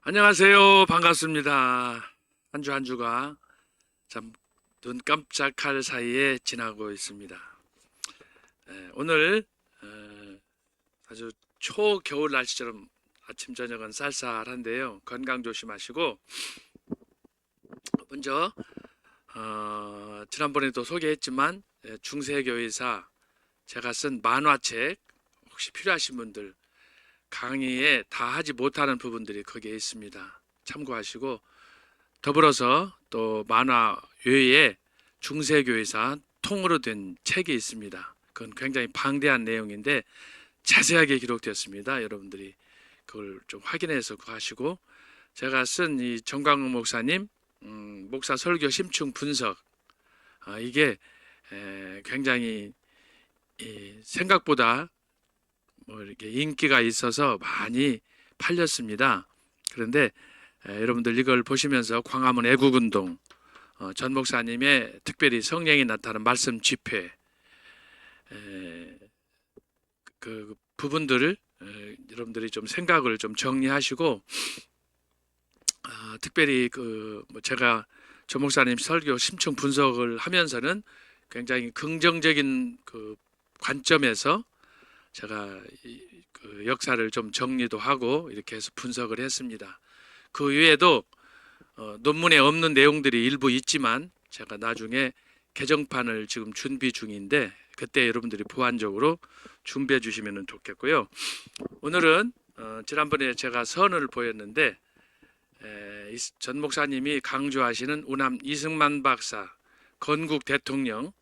안녕하세요. 반갑습니다. 한 주가 참 눈 깜짝할 사이에 지나고 있습니다. 오늘 아주 초겨울 날씨처럼 아침 저녁은 쌀쌀한데요. 건강 조심하시고 먼저 지난번에도 소개했지만 중세교회사 제가 쓴 만화책 혹시 필요하신 분들 강의에 다 하지 못하는 부분들이 거기에 있습니다. 참고하시고 더불어서 또 만화 외에 중세교회사 통으로 된 책이 있습니다. 그건 굉장히 방대한 내용인데 자세하게 기록되었습니다. 여러분들이 그걸 좀 확인해서 하시고 제가 쓴 이 정광훈 목사님 목사 설교 심층 분석 이게 굉장히 생각보다 뭐 이렇게 인기가 있어서 많이 팔렸습니다. 그런데 여러분들 이걸 보시면서 광화문 애국운동 전 목사님의 특별히 성령이 나타나는 말씀 집회 그 부분들을 여러분들이 좀 생각을 좀 정리하시고 특별히 뭐 제가 전 목사님 설교 심층 분석을 하면서는 굉장히 긍정적인 그 관점에서 제가 그 역사를 좀 정리도 하고 이렇게 해서 분석을 했습니다. 그 외에도 논문에 없는 내용들이 일부 있지만 제가 나중에 개정판을 지금 준비 중인데 그때 여러분들이 보완적으로 준비해 주시면 좋겠고요. 오늘은 지난번에 제가 선을 보였는데 전 목사님이 강조하시는 우남 이승만 박사 건국 대통령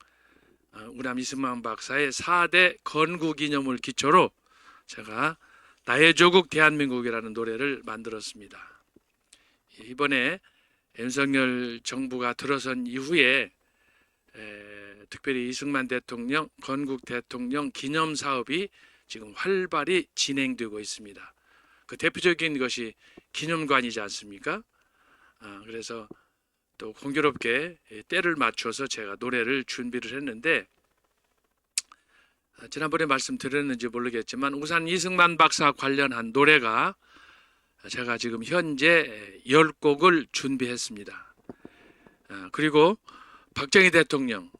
우남 이승만 박사의 4대 건국 기념을 기초로 제가 나의 조국 대한민국이라는 노래를 만들었습니다. 이번에 윤석열 정부가 들어선 이후에 특별히 이승만 대통령 건국 대통령 기념 사업이 지금 활발히 진행되고 있습니다. 그 대표적인 것이 기념관이지 않습니까? 그래서 또 공교롭게 때를 맞춰서 제가 노래를 준비를 했는데 지난번에 말씀드렸는지 모르겠지만 우선 이승만 박사 관련한 노래가 제가 지금 현재 10곡을 준비했습니다. 그리고 박정희 대통령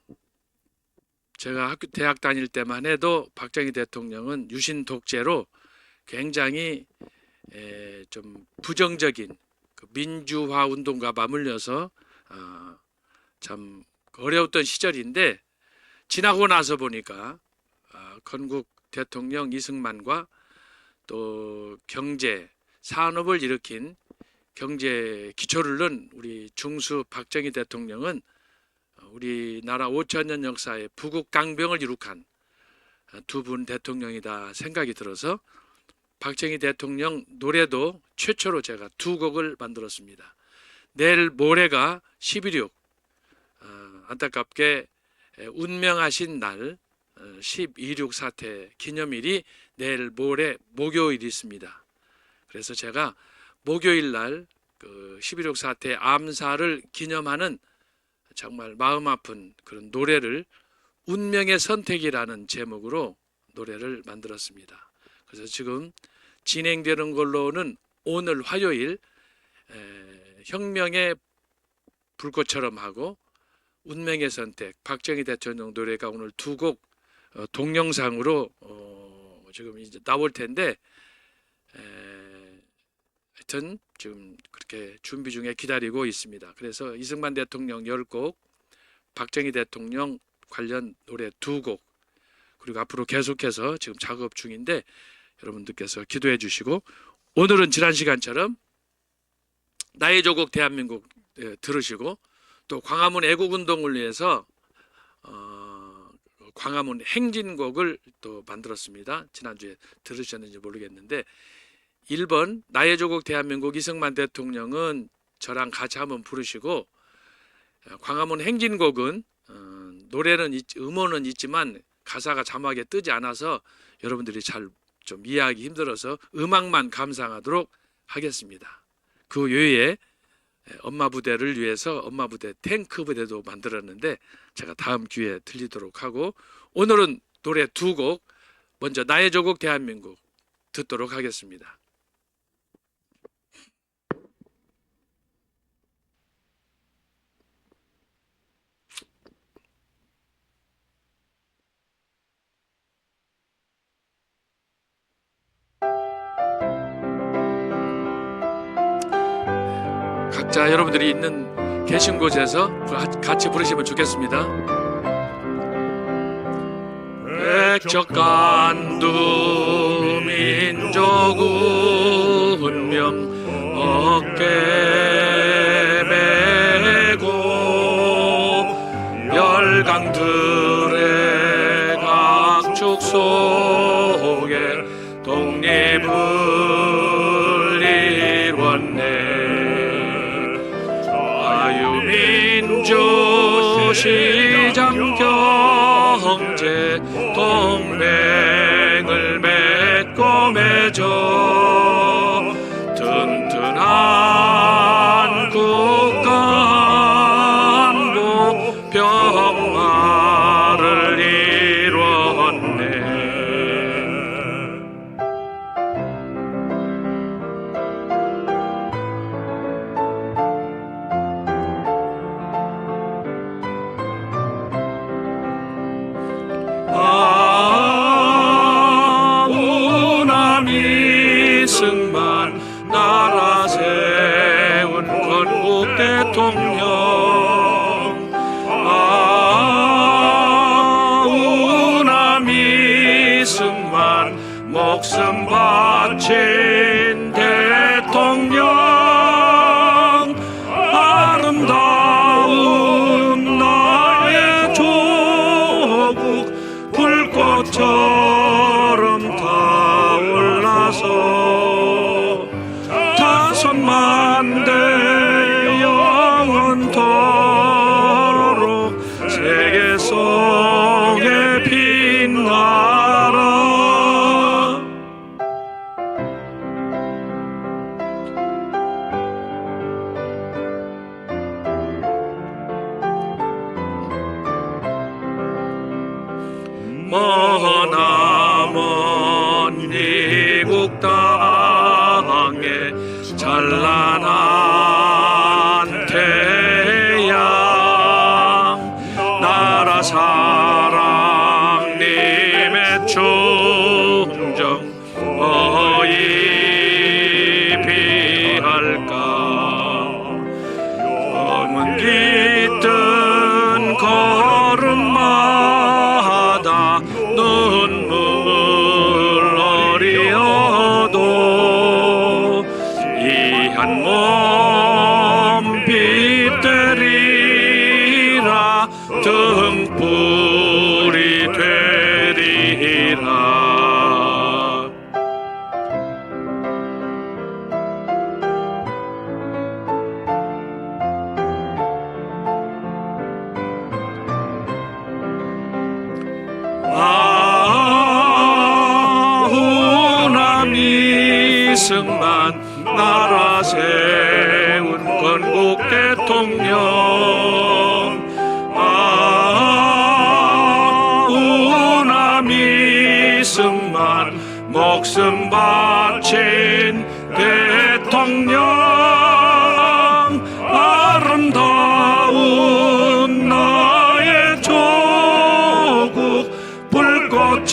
제가 대학 다닐 때만 해도 박정희 대통령은 유신 독재로 굉장히 좀 부정적인 그 민주화 운동과 맞물려서 참 어려웠던 시절인데 지나고 나서 보니까 건국 대통령 이승만과 또 경제 산업을 일으킨 경제 기초를 넣은 우리 중수 박정희 대통령은 우리나라 5천년 역사의 부국 강병을 이룩한 두 분 대통령이다 생각이 들어서 박정희 대통령 노래도 최초로 제가 두 곡을 만들었습니다. 내일 모레가 11.6 안타깝게 운명하신 날 12.6 사태 기념일이 내일 모레 목요일이 있습니다. 그래서 제가 목요일 날그 11.6 사태 암살을 기념하는 정말 마음 아픈 그런 노래를 운명의 선택이라는 제목으로 노래를 만들었습니다. 그래서 지금 진행되는 걸로는 오늘 화요일 혁명의 불꽃처럼 하고 운명의 선택 박정희 대통령 노래가 오늘 두 곡 동영상으로 지금 이제 나올 텐데 하여튼 지금 그렇게 준비 중에 기다리고 있습니다. 그래서 이승만 대통령 10곡 박정희 대통령 관련 노래 2곡 그리고 앞으로 계속해서 지금 작업 중인데 여러분들께서 기도해 주시고 오늘은 지난 시간처럼 나의 조국 대한민국 들으시고 또 광화문 애국운동을 위해서 광화문 행진곡을 또 만들었습니다. 지난주에 들으셨는지 모르겠는데 1번 나의 조국 대한민국 이승만 대통령은 저랑 같이 한번 부르시고 광화문 행진곡은 노래는 음원은 있지만 가사가 자막에 뜨지 않아서 여러분들이 잘 좀 이해하기 힘들어서 음악만 감상하도록 하겠습니다. 그 외에 엄마 부대를 위해서 엄마 부대 탱크 부대도 만들었는데 제가 다음 기회에 들리도록 하고 오늘은 노래 2곡 먼저 나의 조국 대한민국 듣도록 하겠습니다. 자, 여러분들이 있는 계신 곳에서 같이 부르시면 좋겠습니다. 백척간두 민족 운명 어깨 메고 열강들의 각축 속에 독립을 이뤘네. 자유민주 시장 경제 동맹을 맺고 맺어 튼튼한 국가 안보 평화를 이뤘네. 승만 나라 세운 건국 대통령 우남이 승만 목숨 바친 대통령 아름다운 나의 조국 불꽃처럼 타올라서 다섯만 대 영원토록 세계 속에 빛나라. 머나먼 미국 땅에 찬란한 태양 나라 사랑님의 충정 어이 비할까. 검은 깃든 걸음마다 눈물 어리어도 한 몸 빗대리라 등불이 되리라. 후남이 승만 나라 세운 건국 대통령 우남이 승만 목숨 바친 대통령 아름다운 나의 조국 불꽃처럼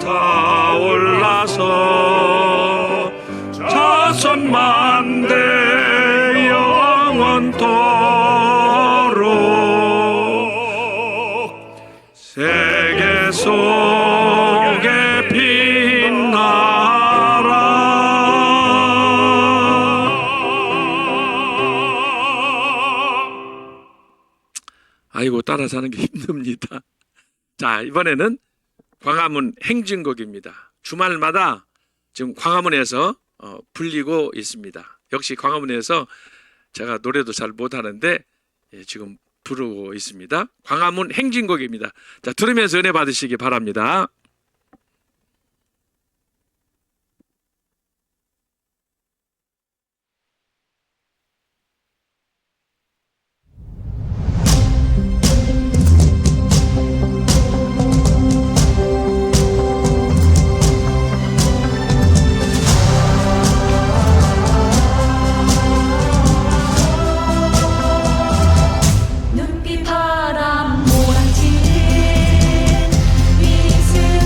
타올라서 다섯만 대 영원토록 세계 속에 빛나라. 아이고, 따라 사는 게 힘듭니다. 자, 이번에는 광화문 행진곡입니다. 주말마다 지금 광화문에서 불리고 있습니다. 역시 광화문에서 제가 노래도 잘 못하는데 지금 부르고 있습니다. 광화문 행진곡입니다. 자, 들으면서 은혜 받으시기 바랍니다. 눈빛 바람 몰아치는 미스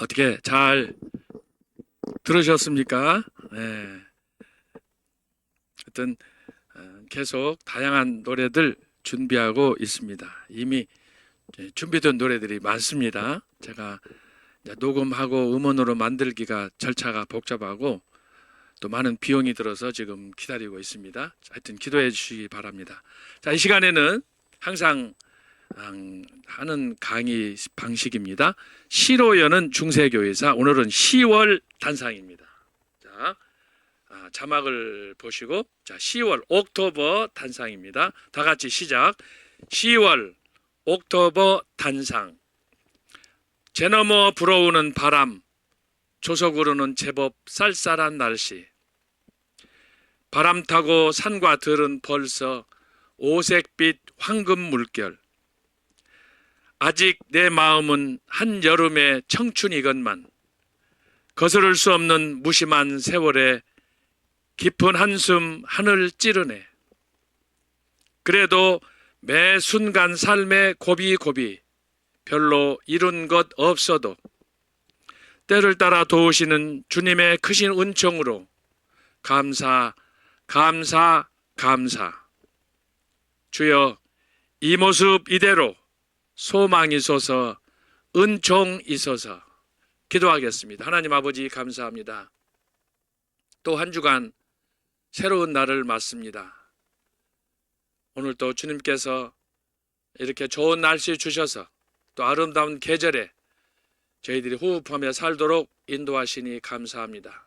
어떻게 잘 들으셨습니까? 네. 하여튼 계속 다양한 노래들 준비하고 있습니다. 이미 준비된 노래들이 많습니다. 제가 녹음하고 음원으로 만들기가 절차가 복잡하고 또 많은 비용이 들어서 지금 기다리고 있습니다. 하여튼 기도해 주시기 바랍니다. 자, 이 시간에는 항상 하는 강의 방식입니다. 시로 여는 중세교회사, 오늘은 10월 단상입니다. 자, 자막을 보시고, 자, 10월 옥토버 단상입니다. 다 같이 시작. 10월 옥토버 단상. 제 너머 불어오는 바람, 조석으로는 제법 쌀쌀한 날씨. 바람 타고 산과 들은 벌써 오색빛 황금 물결. 아직 내 마음은 한여름의 청춘이건만 거스를 수 없는 무심한 세월에 깊은 한숨 하늘 찌르네. 그래도 매 순간 삶의 고비고비 별로 이룬 것 없어도 때를 따라 도우시는 주님의 크신 은총으로 감사, 감사, 감사. 주여, 이 모습 이대로 소망이 있어서 은총 있어서 기도하겠습니다. 하나님 아버지 감사합니다. 또 한 주간 새로운 날을 맞습니다. 오늘 또 주님께서 이렇게 좋은 날씨 주셔서 또 아름다운 계절에 저희들이 호흡하며 살도록 인도하시니 감사합니다.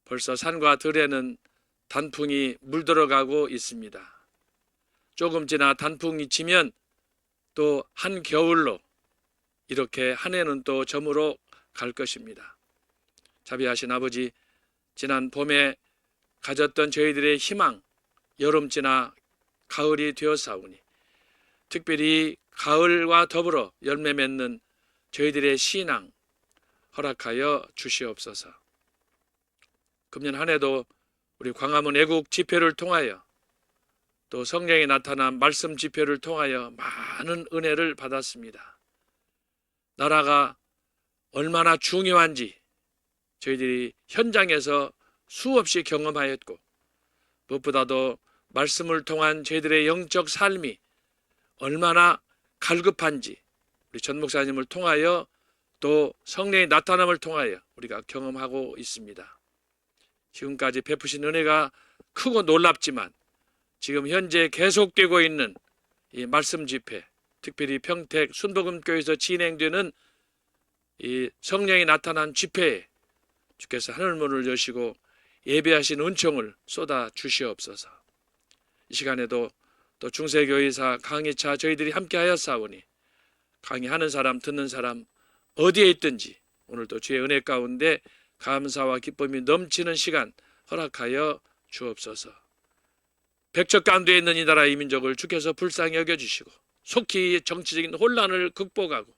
벌써 산과 들에는 단풍이 물들어가고 있습니다. 조금 지나 단풍이 지면 또 한겨울로 이렇게 한 해는 또 저물어 갈 것입니다. 자비하신 아버지, 지난 봄에 가졌던 저희들의 희망, 여름 지나 가을이 되었사오니 특별히 가을과 더불어 열매 맺는 저희들의 신앙 허락하여 주시옵소서. 금년 한 해도 우리 광화문 애국 집회를 통하여 또 성령이 나타난 말씀 집회를 통하여 많은 은혜를 받았습니다. 나라가 얼마나 중요한지 저희들이 현장에서 수없이 경험하였고 무엇보다도 말씀을 통한 저희들의 영적 삶이 얼마나 갈급한지 우리 전 목사님을 통하여 또 성령의 나타남을 통하여 우리가 경험하고 있습니다. 지금까지 베푸신 은혜가 크고 놀랍지만 지금 현재 계속되고 있는 이 말씀 집회, 특별히 평택 순복음교회에서 진행되는 이 성령이 나타난 집회에 주께서 하늘문을 여시고 예배하신 은총을 쏟아 주시옵소서. 이 시간에도 또 중세교회사 강의차 저희들이 함께하여 싸우니 강의하는 사람 듣는 사람 어디에 있든지 오늘도 주의 은혜 가운데 감사와 기쁨이 넘치는 시간 허락하여 주옵소서. 백척 가운데 있는 이 나라 이 민족을 주께서 불쌍히 여겨주시고 속히 정치적인 혼란을 극복하고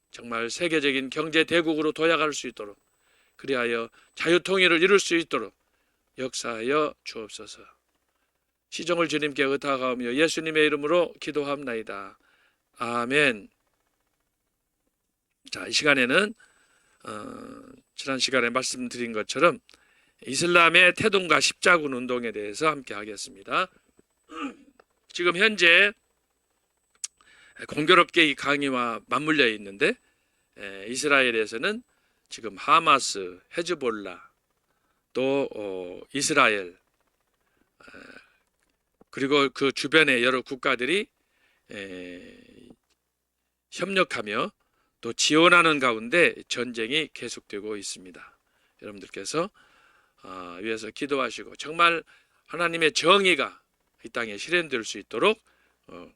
정말 세계적인 경제 대국으로 도약할 수 있도록 그리하여 자유통일을 이룰 수 있도록 역사하여 주옵소서. 시종을 주님께 의탁하오며 예수님의 이름으로 기도합나이다. 아멘. 자, 이 시간에는 지난 시간에 말씀드린 것처럼 이슬람의 태동과 십자군 운동에 대해서 함께 하겠습니다. 지금 현재 공교롭게 이 강의와 맞물려 있는데 이스라엘에서는 지금 하마스, 헤즈볼라, 또 이스라엘 그리고 그 주변의 여러 국가들이 협력하며 또 지원하는 가운데 전쟁이 계속되고 있습니다. 여러분들께서 위해서 기도하시고 정말 하나님의 정의가 이 땅에 실현될 수 있도록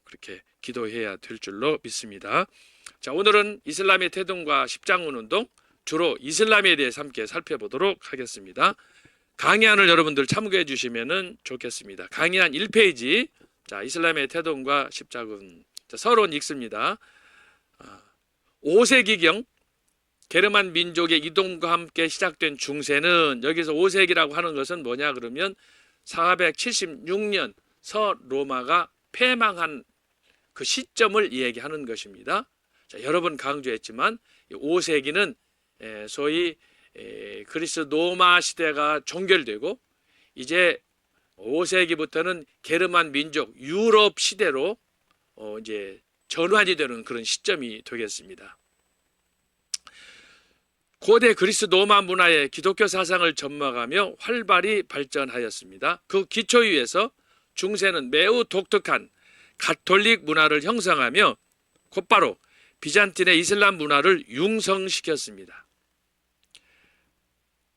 그렇게 기도해야 될 줄로 믿습니다. 자, 오늘은 이슬람의 태동과 십자군 운동, 주로 이슬람에 대해서 함께 살펴보도록 하겠습니다. 강의안을 여러분들 참고해 주시면 좋겠습니다. 강의안 1페이지, 자, 이슬람의 태동과 십자군. 자, 서론 읽습니다. 5세기경 게르만 민족의 이동과 함께 시작된 중세는, 여기서 5세기라고 하는 것은 뭐냐 그러면 476년 서로마가 패망한 그 시점을 이야기하는 것입니다. 자, 여러 번 강조했지만 5세기는 소위 그리스 로마 시대가 종결되고 이제 5세기부터는 게르만 민족 유럽 시대로 이제 전환이 되는 그런 시점이 되겠습니다. 고대 그리스 로마 문화의 기독교 사상을 접목하며 활발히 발전하였습니다. 그 기초 위에서 중세는 매우 독특한 가톨릭 문화를 형성하며 곧바로 비잔틴의 이슬람 문화를 융성시켰습니다.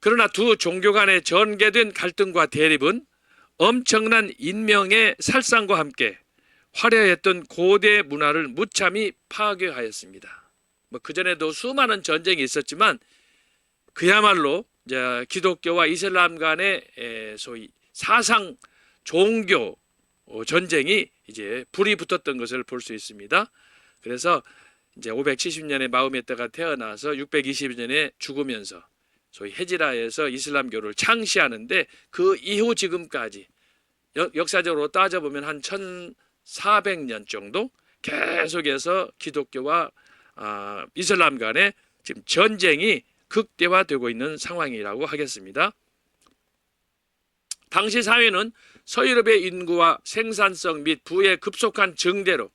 그러나 두 종교 간의 전개된 갈등과 대립은 엄청난 인명의 살상과 함께 화려했던 고대 문화를 무참히 파괴하였습니다. 그전에도 수많은 전쟁이 있었지만 그야말로 이제 기독교와 이슬람 간의 소위 사상 종교 전쟁이 이제 불이 붙었던 것을 볼 수 있습니다. 그래서 이제 570년에 마호메트가 태어나서 620년에 죽으면서 소위 헤지라에서 이슬람교를 창시하는데 그 이후 지금까지 역사적으로 따져보면 한 1400년 정도 계속해서 기독교와 이슬람 간의 지금 전쟁이 극대화되고 있는 상황이라고 하겠습니다. 당시 사회는 서유럽의 인구와 생산성 및 부의 급속한 증대로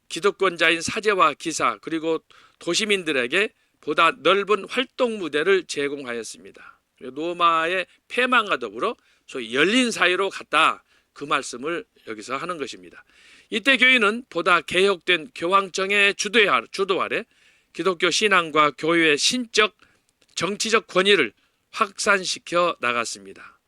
기득권자인 사제와 기사 그리고 도시민들에게 보다 넓은 활동 무대를 제공하였습니다. 로마의 폐망과 더불어 소위 열린 사회로 갔다, 그 말씀을 여기서 하는 것입니다. 이때 교회는 보다 개혁된 교황청의 주도 아래 기독교 신앙과 교회의 신적 정치적 권위를 확산시켜 나갔습니다.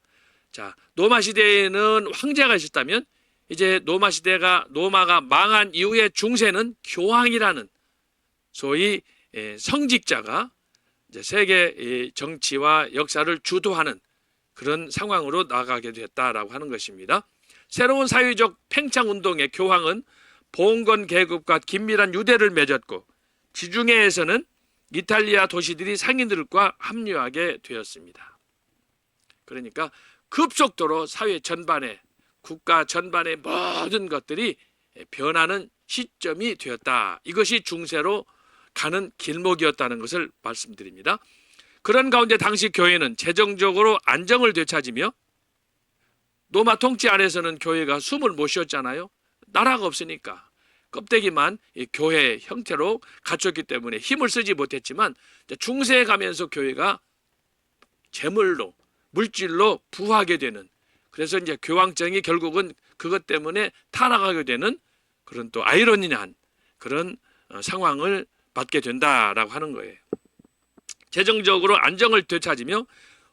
자, 로마 시대에는 황제가 있었다면 이제 로마가 망한 이후에 중세는 교황이라는 소위 성직자가 이제 세계 정치와 역사를 주도하는 그런 상황으로 나가게 됐다라고 하는 것입니다. 새로운 사회적 팽창 운동의 교황은 봉건 계급과 긴밀한 유대를 맺었고 지중해에서는 이탈리아 도시들이 상인들과 합류하게 되었습니다. 그러니까 급속도로 사회 전반에 국가 전반의 모든 것들이 변하는 시점이 되었다. 이것이 중세로 가는 길목이었다는 것을 말씀드립니다. 그런 가운데 당시 교회는 재정적으로 안정을 되찾으며 로마 통치 안에서는 교회가 숨을 못 쉬었잖아요. 나라가 없으니까 껍데기만 이 교회 형태로 갖췄기 때문에 힘을 쓰지 못했지만 중세에 가면서 교회가 재물로 물질로 부하게 되는, 그래서 이제 교황청이 결국은 그것 때문에 타락하게 되는 그런 또 아이러니한 그런 상황을 맞게 된다라고 하는 거예요. 재정적으로 안정을 되찾으며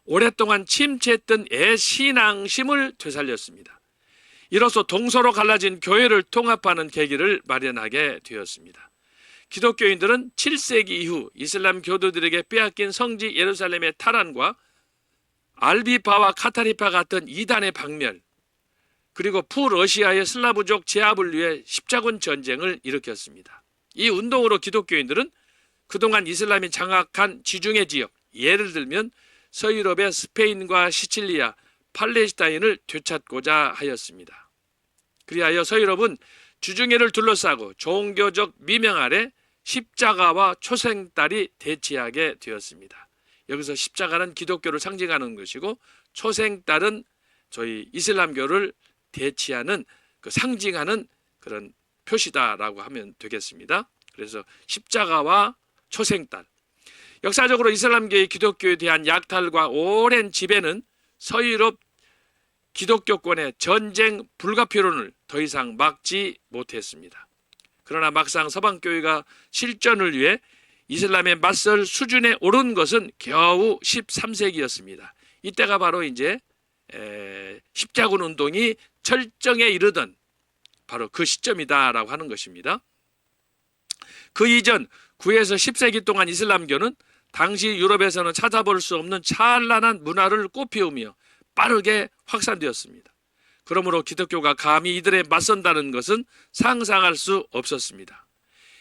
오랫동안 침체했던 애신앙심을 되살렸습니다. 이로써 동서로 갈라진 교회를 통합하는 계기를 마련하게 되었습니다. 기독교인들은 7세기 이후 이슬람 교도들에게 빼앗긴 성지 예루살렘의 탈환과 알비파와 카타리파 같은 이단의 박멸, 그리고 푸러시아의 슬라브족 제압을 위해 십자군 전쟁을 일으켰습니다. 이 운동으로 기독교인들은 그동안 이슬람이 장악한 지중해 지역, 예를 들면 서유럽의 스페인과 시칠리아, 팔레스타인을 되찾고자 하였습니다. 그리하여 서유럽은 지중해를 둘러싸고 종교적 미명 아래 십자가와 초생딸이 대치하게 되었습니다. 여기서 십자가는 기독교를 상징하는 것이고 초생딸은 저희 이슬람교를 대치하는 상징하는 그런 표시다라고 하면 되겠습니다. 그래서 십자가와 초생딸. 역사적으로 이슬람교의 기독교에 대한 약탈과 오랜 지배는 서유럽 기독교권의 전쟁 불가피론을 더 이상 막지 못했습니다. 그러나 막상 서방교회가 실전을 위해 이슬람에 맞설 수준에 오른 것은 겨우 13세기였습니다. 이때가 바로 이제 십자군 운동이 철정에 이르던 바로 그 시점이다라고 하는 것입니다. 그 이전 9에서 10세기 동안 이슬람교는 당시 유럽에서는 찾아볼 수 없는 찬란한 문화를 꽃피우며 빠르게 확산되었습니다. 그러므로 기독교가 감히 이들에 맞선다는 것은 상상할 수 없었습니다.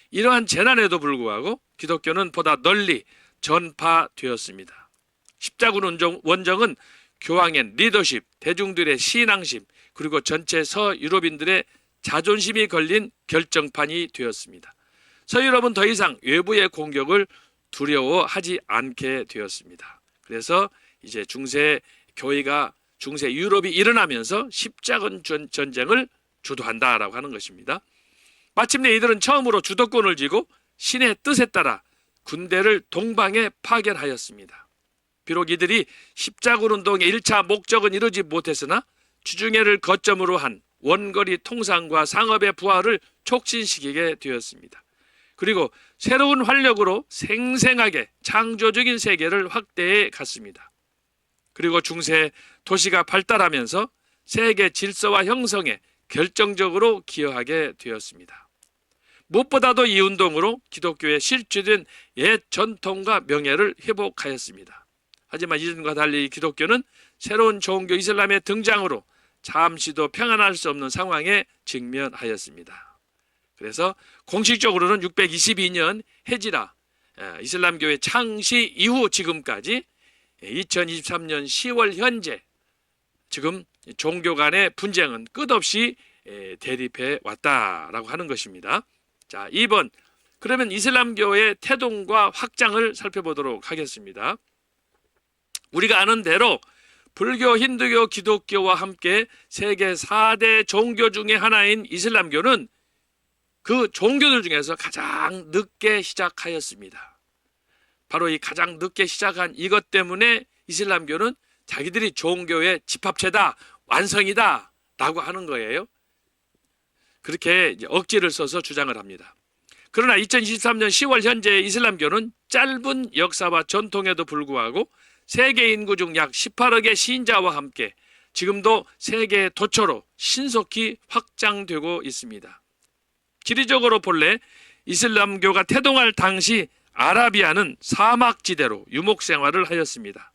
이러한 재난에도 불구하고 기독교는 보다 널리 전파되었습니다. 십자군 원정은 교황의 리더십, 대중들의 신앙심, 그리고 전체 서유럽인들의 자존심이 걸린 결정판이 되었습니다. 서유럽은 더 이상 외부의 공격을 두려워하지 않게 되었습니다. 그래서 이제 중세 교회가 중세 유럽이 일어나면서 십자군 전쟁을 주도한다라고 하는 것입니다. 마침내 이들은 처음으로 주도권을 쥐고 신의 뜻에 따라 군대를 동방에 파견하였습니다. 비록 이들이 십자군 운동의 1차 목적은 이루지 못했으나 주중회를 거점으로 한 원거리 통상과 상업의 부활을 촉진시키게 되었습니다. 그리고 새로운 활력으로 생생하게 창조적인 세계를 확대해 갔습니다. 그리고 중세 도시가 발달하면서 세계 질서와 형성에 결정적으로 기여하게 되었습니다. 무엇보다도 이 운동으로 기독교에 실추된 옛 전통과 명예를 회복하였습니다. 하지만 이전과 달리 기독교는 새로운 종교 이슬람의 등장으로 잠시도 평안할 수 없는 상황에 직면하였습니다. 그래서 공식적으로는 622년 헤지라 이슬람교의 창시 이후 지금까지 2023년 10월 현재 지금 종교 간의 분쟁은 끝없이 대립해 왔다라고 하는 것입니다. 자, 2번. 그러면 이슬람교의 태동과 확장을 살펴보도록 하겠습니다. 우리가 아는 대로 불교, 힌두교, 기독교와 함께 세계 4대 종교 중에 하나인 이슬람교는 그 종교들 중에서 가장 늦게 시작하였습니다. 바로 이 가장 늦게 시작한 이것 때문에 이슬람교는 자기들이 종교의 집합체다, 완성이다 라고 하는 거예요. 그렇게 억지를 써서 주장을 합니다. 그러나 2023년 10월 현재 이슬람교는 짧은 역사와 전통에도 불구하고 세계 인구 중 약 18억의 신자와 함께 지금도 세계 도처로 신속히 확장되고 있습니다. 지리적으로 본래 이슬람교가 태동할 당시 아라비아는 사막지대로 유목생활을 하였습니다.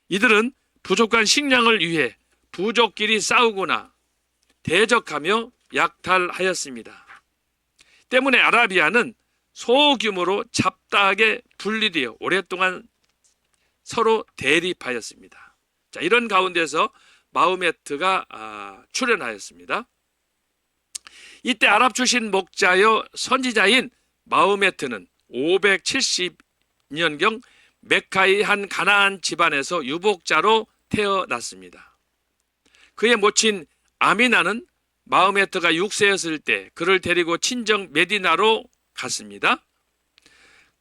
이들은 부족한 식량을 위해 부족끼리 싸우거나 대적하며 약탈하였습니다. 때문에 아라비아는 소규모로 잡다하게 분리되어 오랫동안 서로 대립하였습니다. 자, 이런 가운데서 마호메트가 출현하였습니다. 이때 아랍 출신 목자여 선지자인 마호메트는 570년경 메카의 한 가나안 집안에서 유복자로 태어났습니다. 그의 모친 아미나는 마호메트가 6세였을 때 그를 데리고 친정 메디나로 갔습니다.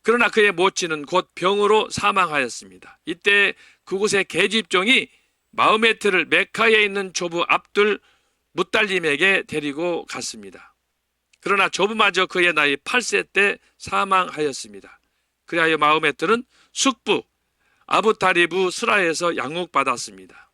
그러나 그의 모친은 곧 병으로 사망하였습니다. 이때 그곳의 계집종이 마호메트를 메카에 있는 조부 압둘 무달림에게 데리고 갔습니다. 그러나 조부마저 그의 나이 8세 때 사망하였습니다. 그리하여 마호메트는 숙부 아부타리브 스라에서 양육받았습니다.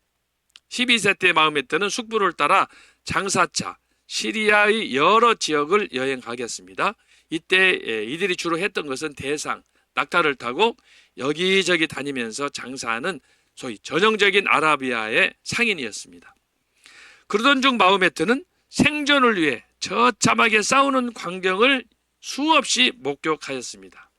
12세 때 마호메트는 숙부를 따라 장사차 시리아의 여러 지역을 여행하겠습니다. 이때 이들이 주로 했던 것은 대상, 낙타를 타고 여기저기 다니면서 장사하는 소위 전형적인 아라비아의 상인이었습니다. 그러던 중 마호메트는 생존을 위해 처참하게 싸우는 광경을 수없이 목격하였습니다.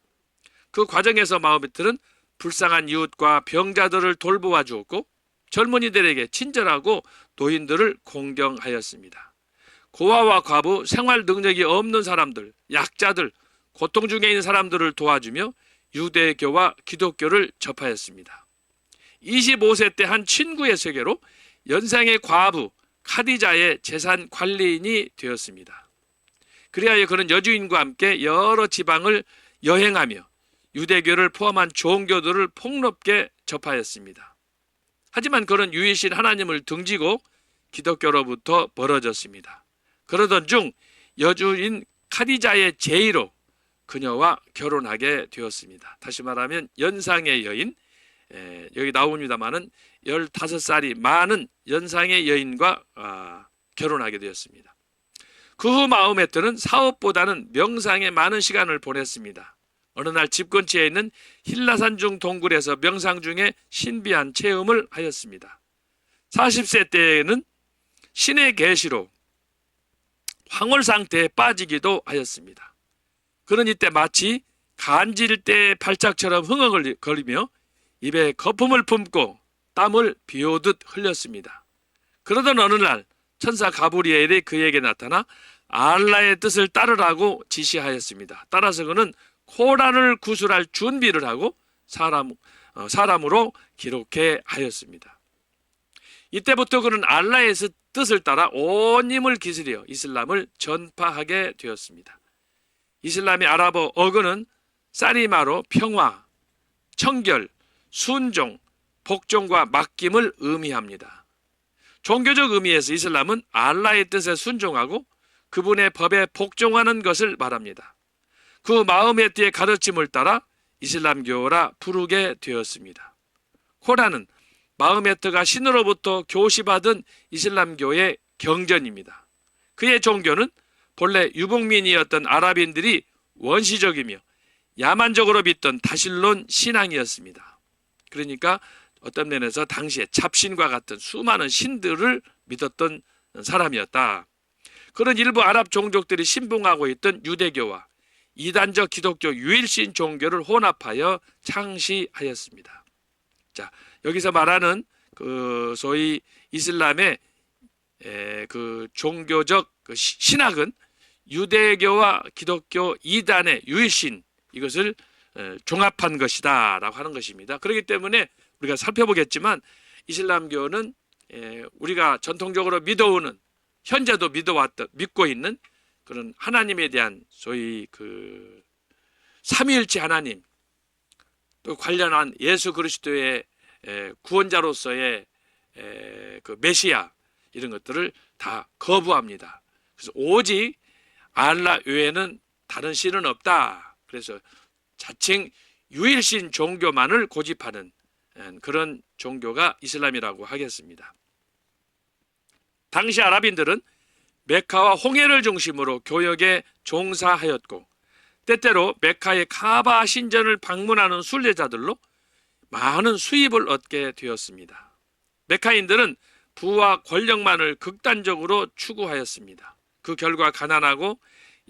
그 과정에서 마호메트는 불쌍한 이웃과 병자들을 돌보아 주었고 젊은이들에게 친절하고 노인들을 공경하였습니다. 고아와 과부, 생활 능력이 없는 사람들, 약자들, 고통 중에 있는 사람들을 도와주며 유대교와 기독교를 접하였습니다. 25세 때 한 친구의 소개로 연상의 과부 카디자의 재산 관리인이 되었습니다. 그리하여 그는 여주인과 함께 여러 지방을 여행하며 유대교를 포함한 종교들을 폭넓게 접하였습니다. 하지만 그는 유일신 하나님을 등지고 기독교로부터 멀어졌습니다. 그러던 중 여주인 카디자의 제의로 그녀와 결혼하게 되었습니다. 다시 말하면 연상의 여인, 여기 나옵니다마는 15살이 많은 연상의 여인과 결혼하게 되었습니다. 그 후 마호메트는 사업보다는 명상에 많은 시간을 보냈습니다. 어느 날 집 근처에 있는 힐라산 중 동굴에서 명상 중에 신비한 체험을 하였습니다. 40세 때에는 신의 계시로 황홀 상태에 빠지기도 하였습니다. 그는 이때 마치 간질 때 발작처럼 흥얼거리며 입에 거품을 품고 땀을 비오듯 흘렸습니다. 그러던 어느 날 천사 가브리엘이 그에게 나타나 알라의 뜻을 따르라고 지시하였습니다. 따라서 그는 코란을 구술할 준비를 하고 사람으로 기록해 하였습니다. 이때부터 그는 알라의 뜻을 따라 온 힘을 기울여 이슬람을 전파하게 되었습니다. 이슬람의 아랍어 어근은 사리마로 평화, 청결, 순종, 복종과 맡김을 의미합니다. 종교적 의미에서 이슬람은 알라의 뜻에 순종하고 그분의 법에 복종하는 것을 말합니다. 그 마흐메트의 가르침을 따라 이슬람교라 부르게 되었습니다. 코란은 마흐메트가 신으로부터 교시받은 이슬람교의 경전입니다. 그의 종교는 본래 유복민이었던 아랍인들이 원시적이며 야만적으로 믿던 다실론 신앙이었습니다. 그러니까 어떤 면에서 당시에 잡신과 같은 수많은 신들을 믿었던 사람이었다. 그런 일부 아랍 종족들이 신봉하고 있던 유대교와 이단적 기독교 유일신 종교를 혼합하여 창시하였습니다. 자, 여기서 말하는 그 소위 이슬람의 그 종교적 그 신학은 유대교와 기독교 이단의 유일신 이것을 종합한 것이다라고 하는 것입니다. 그렇기 때문에 우리가 살펴보겠지만 이슬람교는 우리가 전통적으로 믿어오는 현재도 믿고 있는 그런 하나님에 대한 소위 그 삼위일체 하나님 또 관련한 예수 그리스도의 구원자로서의 그 메시아 이런 것들을 다 거부합니다. 그래서 오직 알라 외에는 다른 신은 없다. 그래서 자칭 유일신 종교만을 고집하는 그런 종교가 이슬람이라고 하겠습니다. 당시 아랍인들은 메카와 홍해를 중심으로 교역에 종사하였고 때때로 메카의 카바 신전을 방문하는 순례자들로 많은 수입을 얻게 되었습니다. 메카인들은 부와 권력만을 극단적으로 추구하였습니다. 그 결과 가난하고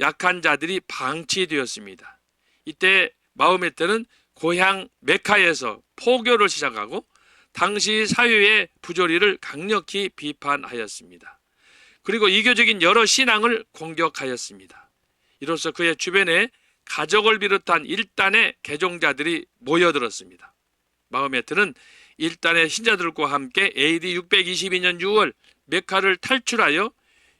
약한 자들이 방치되었습니다. 이때 마호메트는 고향 메카에서 포교를 시작하고 당시 사회의 부조리를 강력히 비판하였습니다. 그리고 이교적인 여러 신앙을 공격하였습니다. 이로써 그의 주변에 가족을 비롯한 일단의 개종자들이 모여들었습니다. 마호메트는 일단의 신자들과 함께 AD 622년 6월 메카를 탈출하여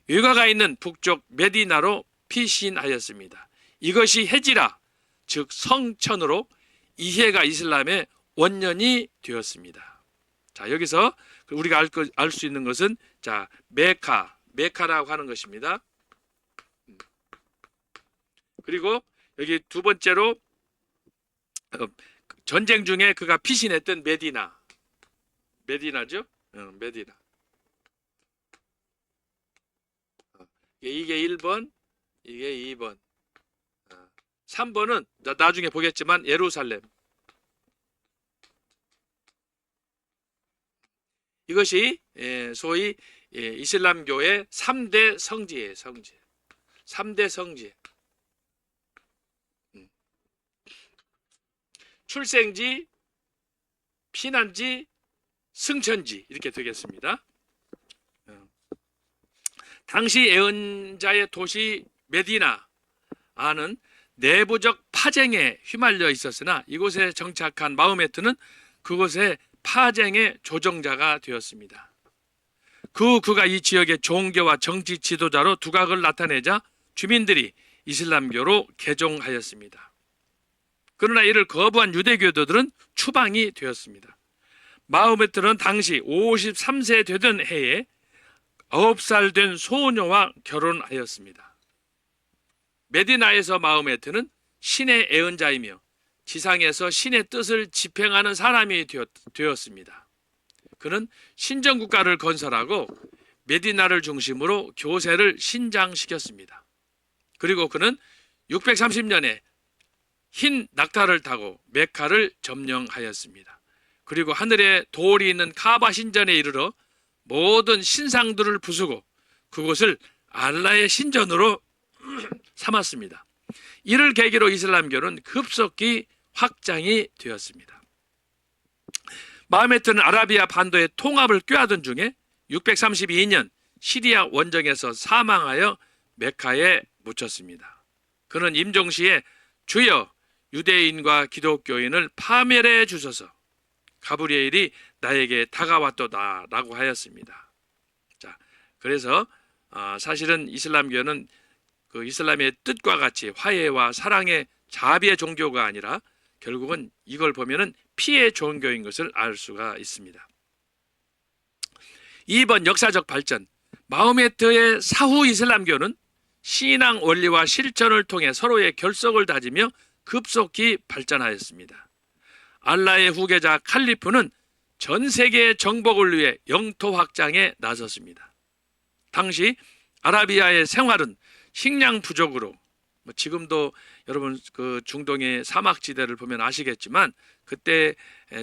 외가가 있는 북쪽 메디나로 피신하였습니다. 이것이 헤지라, 즉 성천으로 이해가 이슬람의 원년이 되었습니다. 자, 여기서 우리가 알 수 있는 것은 자, 메카라고 하는 것입니다. 그리고 여기 두 번째로 전쟁 중에 그가 피신했던 메디나죠? 메디나. 이게 1번, 이게 2번. 3번은 나중에 보겠지만 예루살렘. 이것이 소위 이슬람교의 3대 성지예요. 3대 성지. 출생지, 피난지, 승천지 이렇게 되겠습니다. 당시 예언자의 도시 메디나는 내부적 파쟁에 휘말려 있었으나 이곳에 정착한 마호메트는 그곳의 파쟁의 조정자가 되었습니다. 그가 이 지역의 종교와 정치 지도자로 두각을 나타내자 주민들이 이슬람교로 개종하였습니다. 그러나 이를 거부한 유대교도들은 추방이 되었습니다. 마호메트는 당시 53세 되던 해에 9살 된 소녀와 결혼하였습니다. 메디나에서 마호메트는 신의 예언자이며 지상에서 신의 뜻을 집행하는 사람이 되었습니다. 그는 신정국가를 건설하고 메디나를 중심으로 교세를 신장시켰습니다. 그리고 그는 630년에 흰 낙타를 타고 메카를 점령하였습니다. 그리고 하늘에 돌이 있는 카바 신전에 이르러 모든 신상들을 부수고 그곳을 알라의 신전으로 삼았습니다. 이를 계기로 이슬람교는 급속히 확장이 되었습니다. 마호메트는 아라비아 반도의 통합을 꾀하던 중에 632년 시리아 원정에서 사망하여 메카에 묻혔습니다. 그는 임종시에 주여 유대인과 기독교인을 파멸해 주소서, 가브리엘이 나에게 다가왔도다 라고 하였습니다. 자, 그래서 사실은 이슬람교는 그 이슬람의 뜻과 같이 화해와 사랑의 자비의 종교가 아니라 결국은 이걸 보면은 피해 종교인 것을 알 수가 있습니다. 2번 역사적 발전. 마호메트의 사후 이슬람교는 신앙 원리와 실천을 통해 서로의 결속을 다지며 급속히 발전하였습니다. 알라의 후계자 칼리프는 전 세계의 정복을 위해 영토 확장에 나섰습니다. 당시 아라비아의 생활은 식량 부족으로, 지금도 여러분 그 중동의 사막지대를 보면 아시겠지만 그때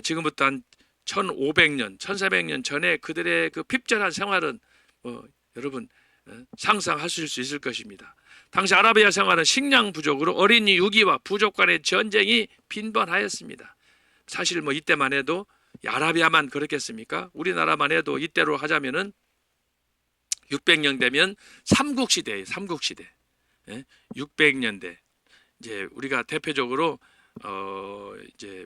지금부터 한 1500년, 1400년 전에 그들의 그 핍절한 생활은 여러분 상상하실 수 있을 것입니다. 당시 아라비아 생활은 식량 부족으로 어린이 유기와 부족 간의 전쟁이 빈번하였습니다. 사실 이때만 해도 아라비아만 그렇겠습니까? 우리나라만 해도 이때로 하자면은 600년 되면 삼국시대예요. 삼국시대. 600년대. 이제 우리가 대표적으로 이제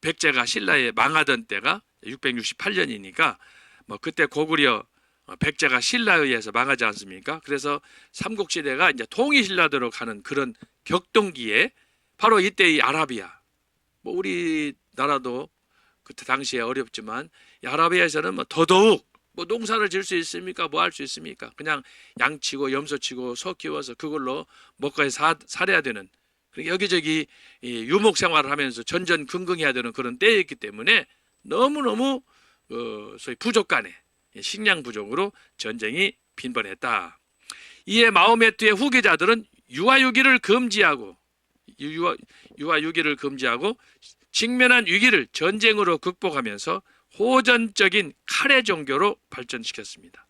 백제가 신라에 망하던 때가 668년이니까 그때 고구려 백제가 신라에 의해서 망하지 않습니까? 그래서 삼국시대가 이제 통일신라대로 가는 그런 격동기에 바로 이때 이 아라비아, 우리나라도 그때 당시에 어렵지만 이 아라비아에서는 더더욱 농사를 지을 수 있습니까? 뭐 할 수 있습니까? 그냥 양치고 염소치고 소 키워서 그걸로 먹고 살아야 되는, 여기저기 유목 생활을 하면서 전전긍긍해야 되는 그런 때였기 때문에 너무너무 소위 부족 간에 식량 부족으로 전쟁이 빈번했다. 이에 마호메트의 후계자들은 유아유기를 금지하고 직면한 위기를 전쟁으로 극복하면서 호전적인 카레 종교로 발전시켰습니다.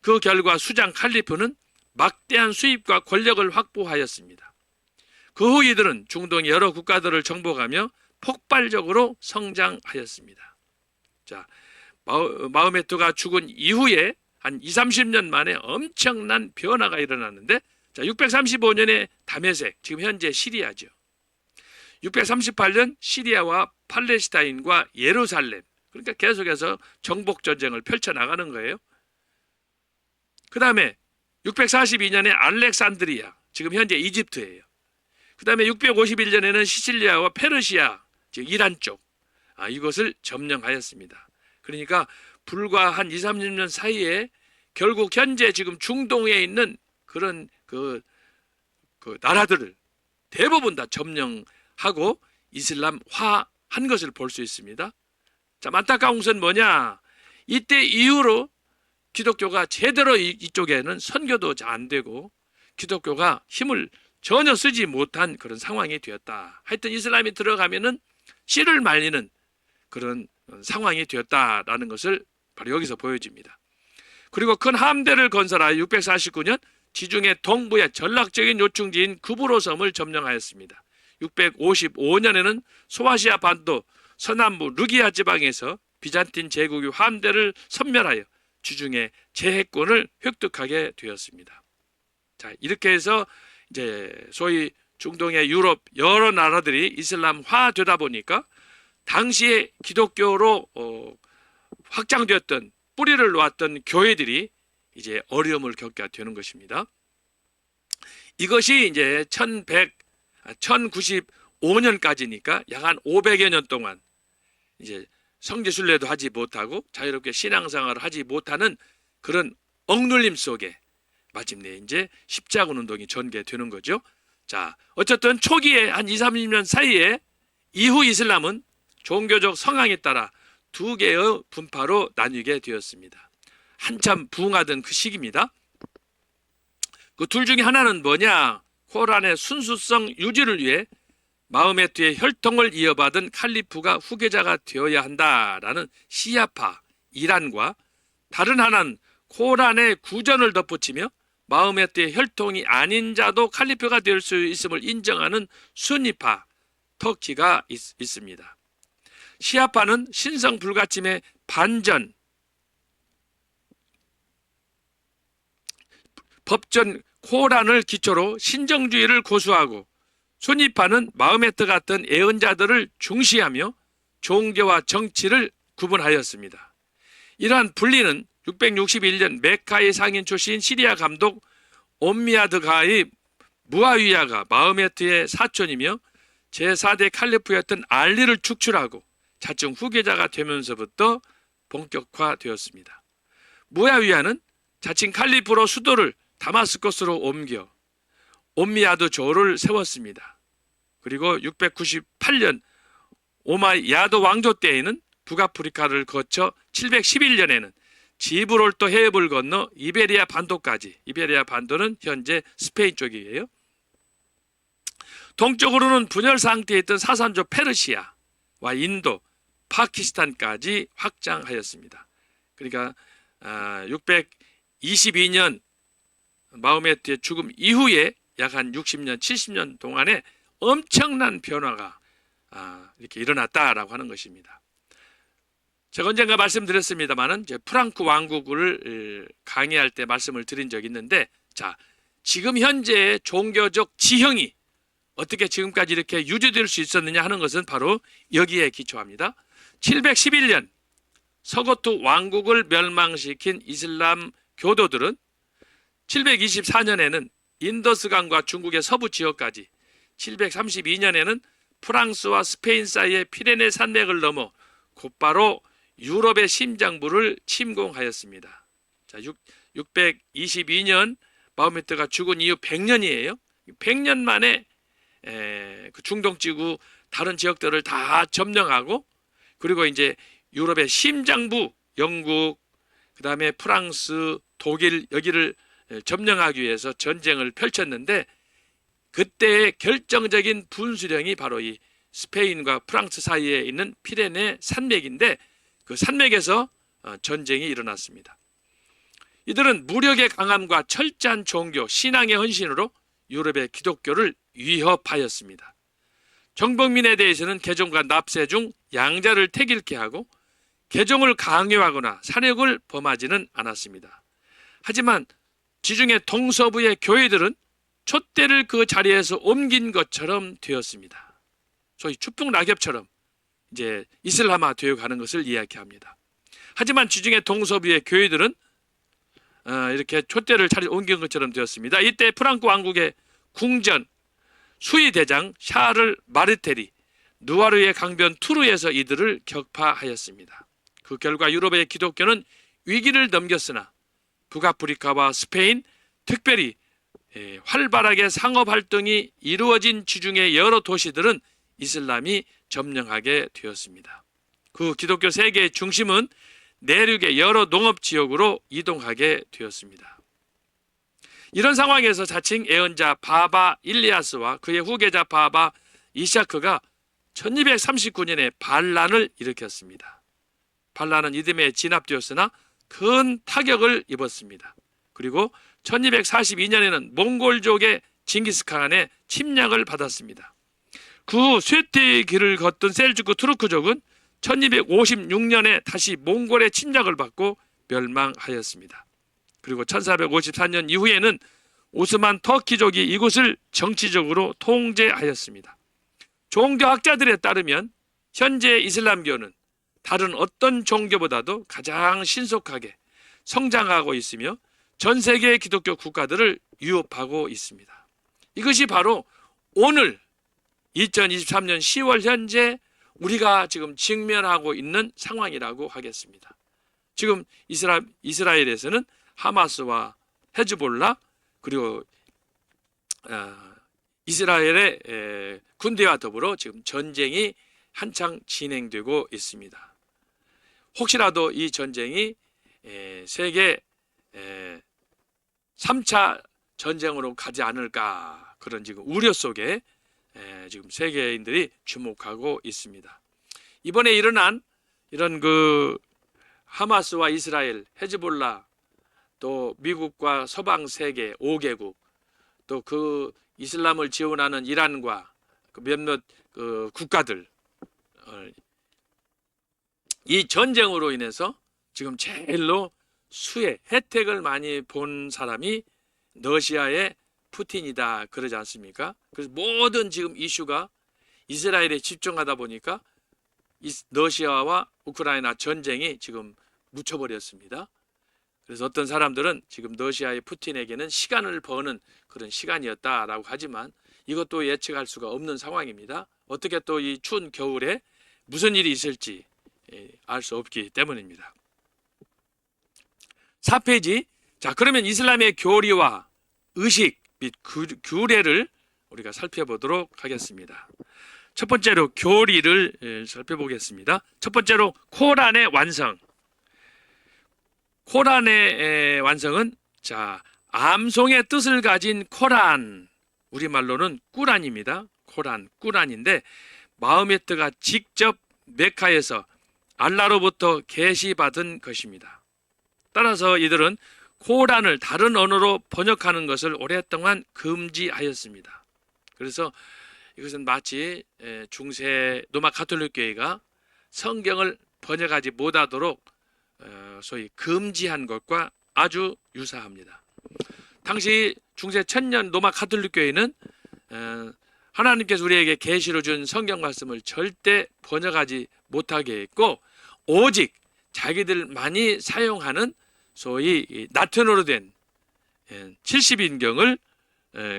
그 결과 수장 칼리프는 막대한 수입과 권력을 확보하였습니다. 그 후 이들은 중동의 여러 국가들을 정복하며 폭발적으로 성장하였습니다. 자, 마호메트가 죽은 이후에 한 20-30년 만에 엄청난 변화가 일어났는데, 635년에 다메섹, 지금 현재 시리아죠. 638년 시리아와 팔레스타인과 예루살렘, 그러니까 계속해서 정복 전쟁을 펼쳐나가는 거예요. 그 다음에 642년에 알렉산드리아, 지금 현재 이집트예요. 그 다음에 651년에는 시칠리아와 페르시아, 즉 이란 쪽, 이것을 점령하였습니다. 그러니까 불과 한 20-30년 사이에 결국 현재 지금 중동에 있는 그런 그 나라들을 대부분 다 점령하고 이슬람화한 것을 볼 수 있습니다. 자, 안타까운 것은 뭐냐? 이때 이후로 기독교가 제대로 이쪽에는 선교도 잘 안 되고 기독교가 힘을 전혀 쓰지 못한 그런 상황이 되었다. 하여튼 이슬람이 들어가면은 씨를 말리는 그런 상황이 되었다라는 것을 바로 여기서 보여집니다. 그리고 큰 함대를 건설하여 649년 지중해 동부의 전략적인 요충지인 구브로 섬을 점령하였습니다. 655년에는 소아시아 반도 서남부 르기아 지방에서 비잔틴 제국의 함대를 섬멸하여 지중해 제해권을 획득하게 되었습니다. 자, 이렇게 해서 이제 소위 중동의 유럽 여러 나라들이 이슬람화 되다 보니까 당시에 기독교로 확장되었던 뿌리를 놓았던 교회들이 이제 어려움을 겪게 되는 것입니다. 이것이 이제 1095년까지니까 약 한 500여 년 동안 이제 성지 순례도 하지 못하고 자유롭게 신앙생활을 하지 못하는 그런 억눌림 속에 마침내 이제 십자군 운동이 전개되는 거죠. 자, 어쨌든 초기에 한 20-30년 사이에 이후 이슬람은 종교적 성향에 따라 두 개의 분파로 나뉘게 되었습니다. 한참 부흥하던 그 시기입니다. 그 둘 중에 하나는 뭐냐? 코란의 순수성 유지를 위해 마호메트의 혈통을 이어받은 칼리프가 후계자가 되어야 한다라는 시아파 이란과, 다른 하나는 코란의 구전을 덧붙이며 마호메트의 혈통이 아닌 자도 칼리프가 될 수 있음을 인정하는 순니파 터키가 있습니다. 시아파는 신성 불가침의 반전, 법전 코란을 기초로 신정주의를 고수하고 순위파는 마흐메트 같은 예언자들을 중시하며 종교와 정치를 구분하였습니다. 이러한 분리는 661년 메카의 상인 출신 시리아 감독 옴미아드가의 무아위야가 마흐메트의 사촌이며 제4대 칼리프였던 알리를 축출하고 자칭 후계자가 되면서부터 본격화되었습니다. 무아위야는 자칭 칼리프로 수도를 다마스커스로 옮겨 옴미아드 조를 세웠습니다. 그리고 698년 오마야드 왕조 때에는 북아프리카를 거쳐 711년에는 지브롤터 해협을 건너 이베리아 반도까지, 이베리아 반도는 현재 스페인 쪽이에요. 동쪽으로는 분열 상태에 있던 사산조 페르시아와 인도, 파키스탄까지 확장하였습니다. 그러니까 622년 마흐메트의 죽음 이후에 약 한 60년, 70년 동안에 엄청난 변화가 이렇게 일어났다라고 하는 것입니다. 제가 언젠가 말씀드렸습니다만은 프랑크 왕국을 강의할 때 말씀을 드린 적이 있는데, 자, 지금 현재의 종교적 지형이 어떻게 지금까지 이렇게 유지될 수 있었느냐 하는 것은 바로 여기에 기초합니다. 711년 서고트 왕국을 멸망시킨 이슬람 교도들은 724년에는 인더스강과 중국의 서부 지역까지, 732년에는 프랑스와 스페인 사이의 피레네 산맥을 넘어 곧바로 유럽의 심장부를 침공하였습니다. 자, 622년 마흐메트가 죽은 이후 100년이에요. 100년 만에 그 중동 지구 다른 지역들을 다 점령하고, 그리고 이제 유럽의 심장부 영국, 그 다음에 프랑스, 독일 여기를 점령하기 위해서 전쟁을 펼쳤는데, 그때의 결정적인 분수령이 바로 이 스페인과 프랑스 사이에 있는 피레네 산맥인데, 그 산맥에서 전쟁이 일어났습니다. 이들은 무력의 강함과 철저한 종교, 신앙의 헌신으로 유럽의 기독교를 위협하였습니다. 정복민에 대해서는 개종과 납세 중 양자를 택일케 하고 개종을 강요하거나 살육을 범하지는 않았습니다. 하지만 지중해 동서부의 교회들은 촛대를 그 자리에서 옮긴 것처럼 되었습니다. 소위 추풍낙엽처럼 이제 이슬람화 되어 가는 것을 이야기합니다. 하지만 지중해 동서부의 교회들은 이렇게 촛대를 자리에 옮긴 것처럼 되었습니다. 이때 프랑크 왕국의 궁전 수위 대장 샤를 마르텔이 누아르의 강변 투르에서 이들을 격파하였습니다. 그 결과 유럽의 기독교는 위기를 넘겼으나 북아프리카와 스페인, 특별히 활발하게 상업 활동이 이루어진 지중해 여러 도시들은 이슬람이 점령하게 되었습니다. 그 기독교 세계의 중심은 내륙의 여러 농업 지역으로 이동하게 되었습니다. 이런 상황에서 자칭 예언자 바바 일리아스와 그의 후계자 바바 이샤크가 1239년에 반란을 일으켰습니다. 반란은 이듬해 진압되었으나 큰 타격을 입었습니다. 그리고 1242년에는 몽골족의 징기스칸의 침략을 받았습니다. 그 후 쇠퇴의 길을 걷던 셀주크 투르크족은 1256년에 다시 몽골의 침략을 받고 멸망하였습니다. 그리고 1454년 이후에는 오스만 터키족이 이곳을 정치적으로 통제하였습니다. 종교학자들에 따르면 현재 이슬람교는 다른 어떤 종교보다도 가장 신속하게 성장하고 있으며 전 세계의 기독교 국가들을 유업하고 있습니다. 이것이 바로 오늘 2023년 10월 현재 우리가 지금 직면하고 있는 상황이라고 하겠습니다. 지금 이스라엘에서는 하마스와 헤즈볼라 그리고 이스라엘의 군대와 더불어 지금 전쟁이 한창 진행되고 있습니다. 혹시라도 이 전쟁이 세계 3차 전쟁으로 가지 않을까, 그런 지금 우려 속에 지금 세계인들이 주목하고 있습니다. 이번에 일어난 이런 그 하마스와 이스라엘, 헤즈볼라, 또 미국과 서방 세계 5개국, 또 그 이슬람을 지원하는 이란과 그 몇몇 그 국가들, 이 전쟁으로 인해서 지금 제일로 수혜, 혜택을 많이 본 사람이 러시아의 푸틴이다 그러지 않습니까? 그래서 모든 지금 이슈가 이스라엘에 집중하다 보니까 러시아와 우크라이나 전쟁이 지금 묻혀버렸습니다. 그래서 어떤 사람들은 지금 러시아의 푸틴에게는 시간을 버는 그런 시간이었다라고 하지만 이것도 예측할 수가 없는 상황입니다. 어떻게 또 이 추운 겨울에 무슨 일이 있을지 알 수 없기 때문입니다. 4페이지. 자, 그러면 이슬람의 교리와 의식 및 규례를 우리가 살펴보도록 하겠습니다. 첫 번째로 교리를 살펴보겠습니다. 첫 번째로 코란의 완성. 코란의 완성은 자, 암송의 뜻을 가진 코란, 우리말로는 꾸란입니다. 코란, 꾸란인데 마흐메트가 직접 메카에서 알라로부터 계시받은 것입니다. 따라서 이들은 코란을 다른 언어로 번역하는 것을 오랫동안 금지하였습니다. 그래서 이것은 마치 중세 로마 가톨릭 교회가 성경을 번역하지 못하도록 소위 금지한 것과 아주 유사합니다. 당시 중세 천년 로마 가톨릭 교회는 하나님께서 우리에게 계시로 준 성경 말씀을 절대 번역하지 못하게 했고 오직 자기들만이 사용하는 소위 라틴어로 된 70인경을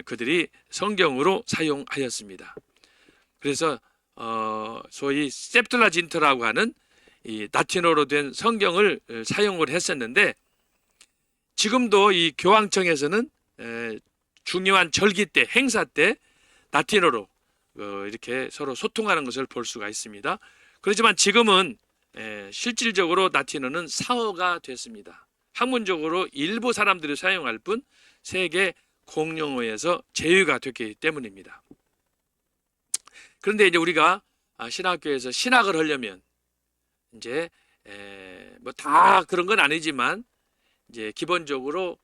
그들이 성경으로 사용하였습니다. 그래서 소위 septuaginta라고 하는 이 라틴어로 된 성경을 사용을 했었는데 지금도 이 교황청에서는 중요한 절기 때, 행사 때 라틴어로 이렇게 서로 소통하는 것을 볼 수가 있습니다. 그렇지만 지금은 실질적으로 라틴어는 사어가 됐습니다. 학문적으로 일부 사람들이 사용할 뿐 세계 공용어에서 제외가 됐기 때문입니다. 그런데 이제 우리가 신학교에서 신학을 하려면 이제 뭐 다 그런 건 아니지만 이제 기본적으로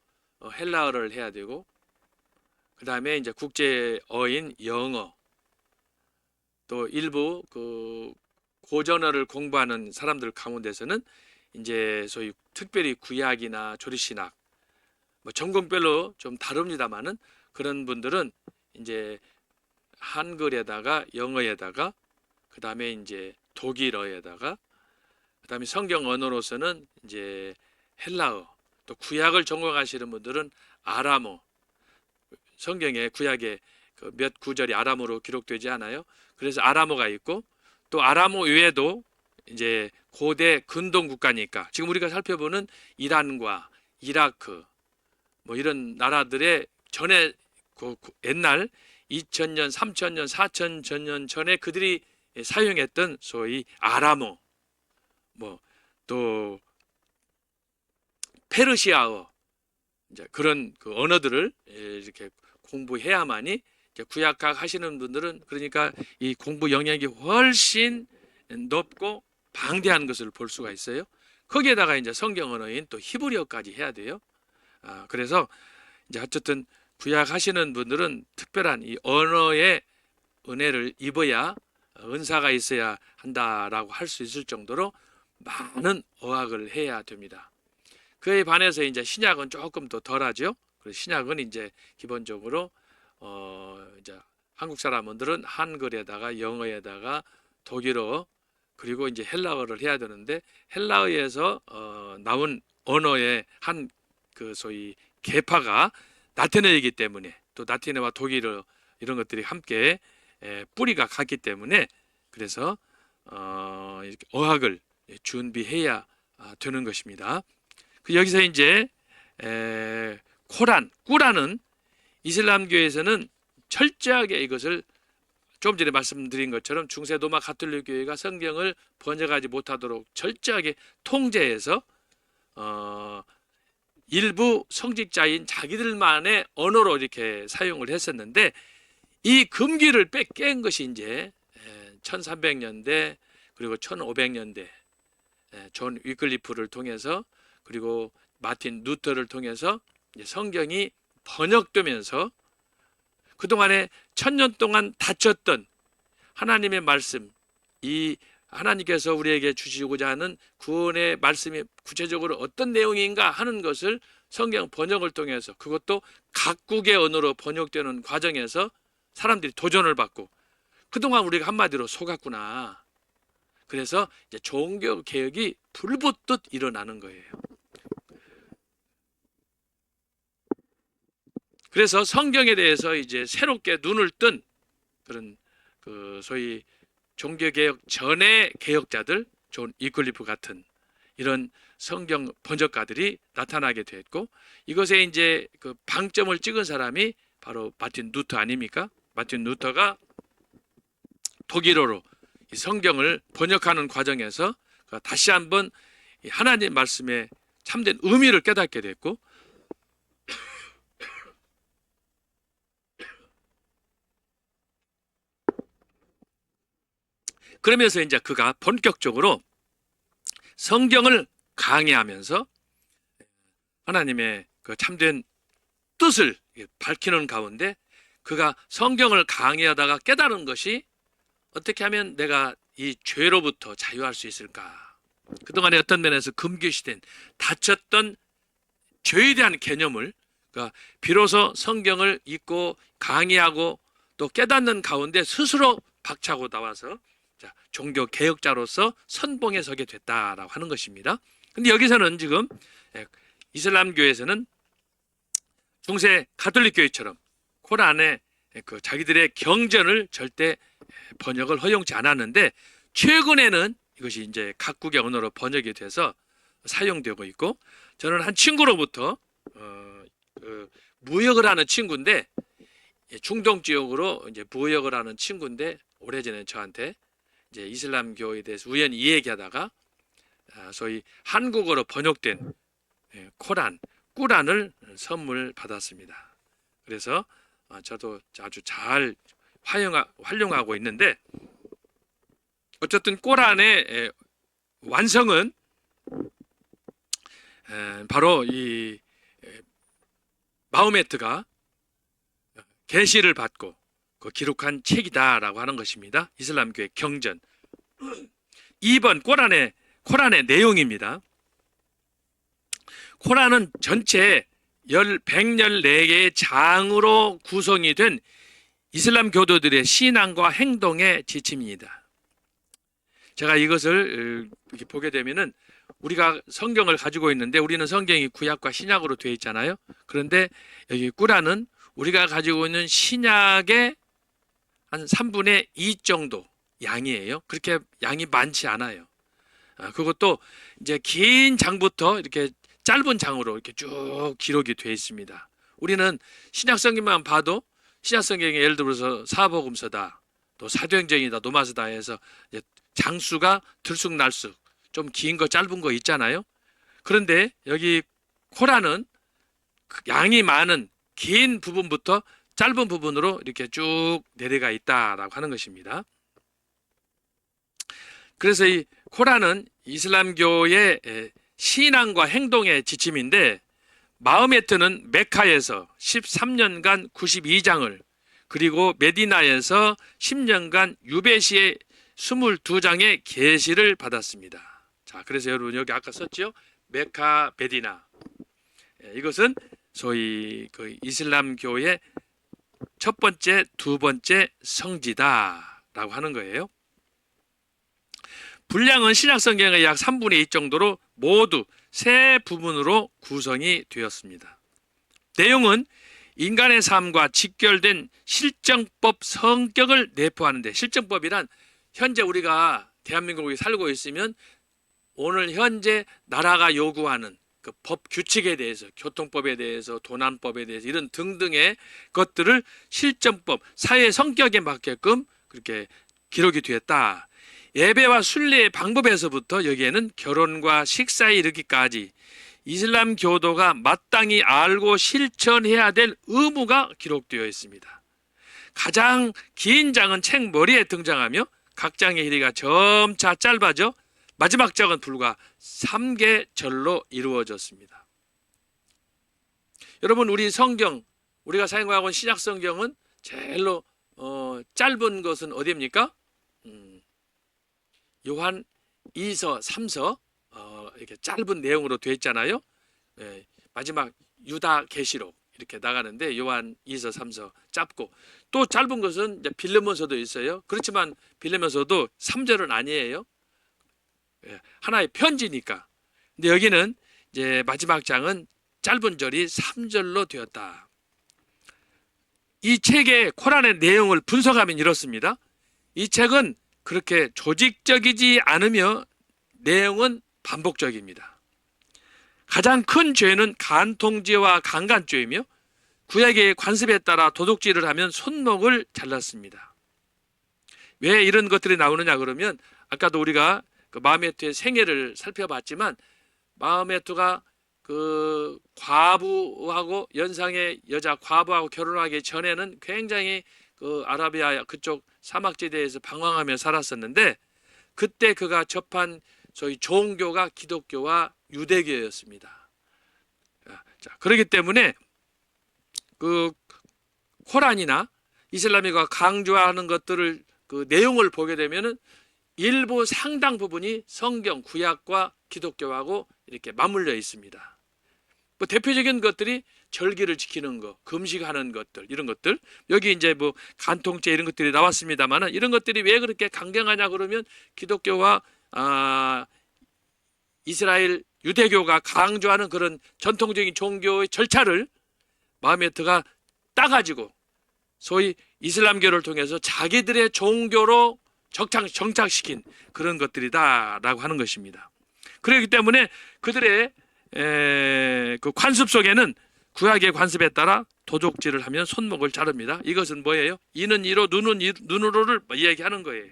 헬라어를 해야 되고 그 다음에 이제 국제어인 영어 또 일부 그 고전어를 공부하는 사람들 가운데서는 이제 소위 특별히 구약이나 조리신학 뭐 전공별로 좀 다릅니다만은 그런 분들은 이제 한글에다가 영어에다가 그 다음에 이제 독일어에다가 그 다음에 성경 언어로서는 이제 헬라어 또 구약을 전공하시는 분들은 아람어 성경에 구약에 그 몇 구절이 아람어로 기록되지 않아요. 그래서 아람어가 있고 또 아람어 외에도 이제 고대 근동 국가니까 지금 우리가 살펴보는 이란과 이라크 뭐 이런 나라들의 전에 그 옛날 2000년, 3000년, 4000년 전에 그들이 사용했던 소위 아람어 뭐 또 페르시아어 이제 그런 그 언어들을 이렇게 공부해야만이 이제 구약학 하시는 분들은 그러니까 이 공부 영역이 훨씬 높고 방대한 것을 볼 수가 있어요. 거기에다가 이제 성경 언어인 또 히브리어까지 해야 돼요. 그래서 이제 어쨌든 구약 하시는 분들은 특별한 이 언어의 은혜를 입어야 은사가 있어야 한다라고 할 수 있을 정도로 많은 어학을 해야 됩니다. 그에 반해서 이제 신약은 조금 더 덜하죠. 그래서 신약은 이제 기본적으로 이제 한국 사람들은 한글에다가 영어에다가 독일어 그리고 이제 헬라어를 해야 되는데 헬라어에서 나온 언어의 한 그 소위 계파가 라틴어이기 때문에 또 라틴어와 독일어 이런 것들이 함께 뿌리가 같기 때문에 그래서 이렇게 어학을 준비해야 되는 것입니다. 여기서 이제 코란, 꾸란은 이슬람교에서는 철저하게 이것을 좀 전에 말씀드린 것처럼 중세 로마 가톨릭 교회가 성경을 번역하지 못하도록 철저하게 통제해서 일부 성직자인 자기들만의 언어로 이렇게 사용을 했었는데 이 금기를 깬 것이 이제 1300년대 그리고 1500년대 존 위클리프를 통해서 그리고 마틴 루터를 통해서 이제 성경이 번역되면서 그동안에 1000년 동안 닫혔던 하나님의 말씀, 이 하나님께서 우리에게 주시고자 하는 구원의 말씀이 구체적으로 어떤 내용인가 하는 것을 성경 번역을 통해서, 그것도 각국의 언어로 번역되는 과정에서 사람들이 도전을 받고, 그동안 우리가 한마디로 속았구나. 그래서 이제 종교 개혁이 불붙듯 일어나는 거예요. 그래서 성경에 대해서 이제 새롭게 눈을 뜬 그런 소위 종교 개혁 전의 개혁자들, 존 이클리프 같은 이런 성경 번역가들이 나타나게 됐고, 이것에 이제 그 방점을 찍은 사람이 바로 마틴 루터 아닙니까? 마틴 루터가 독일어로 이 성경을 번역하는 과정에서 다시 한번 하나님 말씀의 참된 의미를 깨닫게 됐고, 그러면서 이제 그가 본격적으로 성경을 강해하면서 하나님의 그 참된 뜻을 밝히는 가운데, 그가 성경을 강해하다가 깨달은 것이 어떻게 하면 내가 이 죄로부터 자유할 수 있을까? 그동안에 어떤 면에서 금기시된 닫혔던 죄에 대한 개념을, 그러니까 비로소 성경을 읽고 강의하고 또 깨닫는 가운데 스스로 박차고 나와서 종교 개혁자로서 선봉에 서게 됐다라고 하는 것입니다. 근데 여기서는 지금 이슬람교에서는 중세 가톨릭 교회처럼 코란에 그 자기들의 경전을 절대 번역을 허용치 않았는데, 최근에는 이것이 이제 각국의 언어로 번역이 돼서 사용되고 있고, 저는 한 친구로부터 무역을 하는 친구인데, 중동 지역으로 이제 무역을 하는 친구인데, 오래전에 저한테 이제 이슬람교에 대해서 우연히 이야기하다가 소위 한국어로 번역된 코란, 꾸란을 선물 받았습니다. 그래서 저도 아주 잘 활용하고 있는데, 어쨌든 꾸란의 완성은 바로 이 마호메트가 계시를 받고 그 기록한 책이다라고 하는 것입니다. 이슬람교의 경전. 2번 코란의 내용입니다. 코란은 전체 114개의 장으로 구성이 된 이슬람 교도들의 신앙과 행동의 지침입니다. 제가 이것을 이렇게 보게 되면은, 우리가 성경을 가지고 있는데 우리는 성경이 구약과 신약으로 되어 있잖아요. 그런데 여기 꾸란은 우리가 가지고 있는 신약의 한 3분의 2 정도 양이에요. 그렇게 양이 많지 않아요. 그것도 이제 긴 장부터 이렇게 짧은 장으로 이렇게 쭉 기록이 되어 있습니다. 우리는 신약 성경만 봐도 신약 성경에 예를 들어서 사복음서다, 또 사도행전이다, 노마서다 해서 장수가 들쑥날쑥 좀 긴 거 짧은 거 있잖아요. 그런데 여기 코란은 양이 많은 긴 부분부터 짧은 부분으로 이렇게 쭉 내려가 있다라고 하는 것입니다. 그래서 이 코란은 이슬람교의 신앙과 행동의 지침인데, 마흐메트는 메카에서 13년간 92장을, 그리고 메디나에서 10년간 유베시의 22장의 계시를 받았습니다. 자, 그래서 여러분 여기 아까 썼죠? 메카, 메디나. 이것은 소위 그 이슬람교의 첫 번째, 두 번째 성지다라고 하는 거예요. 분량은 신약 성경의 약 3분의 2 정도로 모두 세 부분으로 구성이 되었습니다. 내용은 인간의 삶과 직결된 실정법 성격을 내포하는데, 실정법이란 현재 우리가 대한민국에 살고 있으면 오늘 현재 나라가 요구하는 그 법 규칙에 대해서, 교통법에 대해서, 도난법에 대해서 이런 등등의 것들을 실정법, 사회 성격에 맞게끔 그렇게 기록이 되었다. 예배와 순례의 방법에서부터 여기에는 결혼과 식사에 이르기까지 이슬람 교도가 마땅히 알고 실천해야 될 의무가 기록되어 있습니다. 가장 긴 장은 책 머리에 등장하며 각 장의 길이가 점차 짧아져 마지막 장은 불과 3개절로 이루어졌습니다. 여러분, 우리 성경, 우리가 사용하고 있는 신약 성경은 제일로 짧은 것은 어디입니까? 요한 2서, 3서 이렇게 짧은 내용으로 되어 있잖아요. 마지막 유다 계시록 이렇게 나가는데 요한 2서 3서 짧고 또 짧은 것은 이제 빌레몬서도 있어요. 그렇지만 빌레몬서도 3절은 아니에요. 하나의 편지니까. 근데 여기는 이제 마지막 장은 짧은 절이 3절로 되었다. 이 책의 코란의 내용을 분석하면 이렇습니다. 이 책은 그렇게 조직적이지 않으며 내용은 반복적입니다. 가장 큰 죄는 간통죄와 강간죄이며 구약의 관습에 따라 도둑질을 하면 손목을 잘랐습니다. 왜 이런 것들이 나오느냐 그러면 아까도 우리가 그 마호메트의 생애를 살펴봤지만 마호메트가 그 과부하고 연상의 여자 과부하고 결혼하기 전에는 굉장히 그 아라비아 그쪽 사막지대에서 방황하며 살았었는데 그때 그가 접한 저희 종교가 기독교와 유대교였습니다. 자, 그렇기 때문에 그 코란이나 이슬람이가 강조하는 것들을 그 내용을 보게 되면은 일부 상당 부분이 성경 구약과 기독교하고 이렇게 맞물려 있습니다. 뭐 대표적인 것들이 절기를 지키는 거, 금식하는 것들, 이런 것들. 여기 이제 뭐 간통죄 이런 것들이 나왔습니다만은 이런 것들이 왜 그렇게 강경하냐 그러면 기독교와 이스라엘 유대교가 강조하는 그런 전통적인 종교의 절차를 마호메트가 따가지고 소위 이슬람교를 통해서 자기들의 종교로 정착시킨 그런 것들이다라고 하는 것입니다. 그렇기 때문에 그들의 그 관습 속에는 구약의 관습에 따라 도둑질을 하면 손목을 자릅니다. 이것은 뭐예요? 이는 이로 눈은 눈으로를 이야기하는 거예요.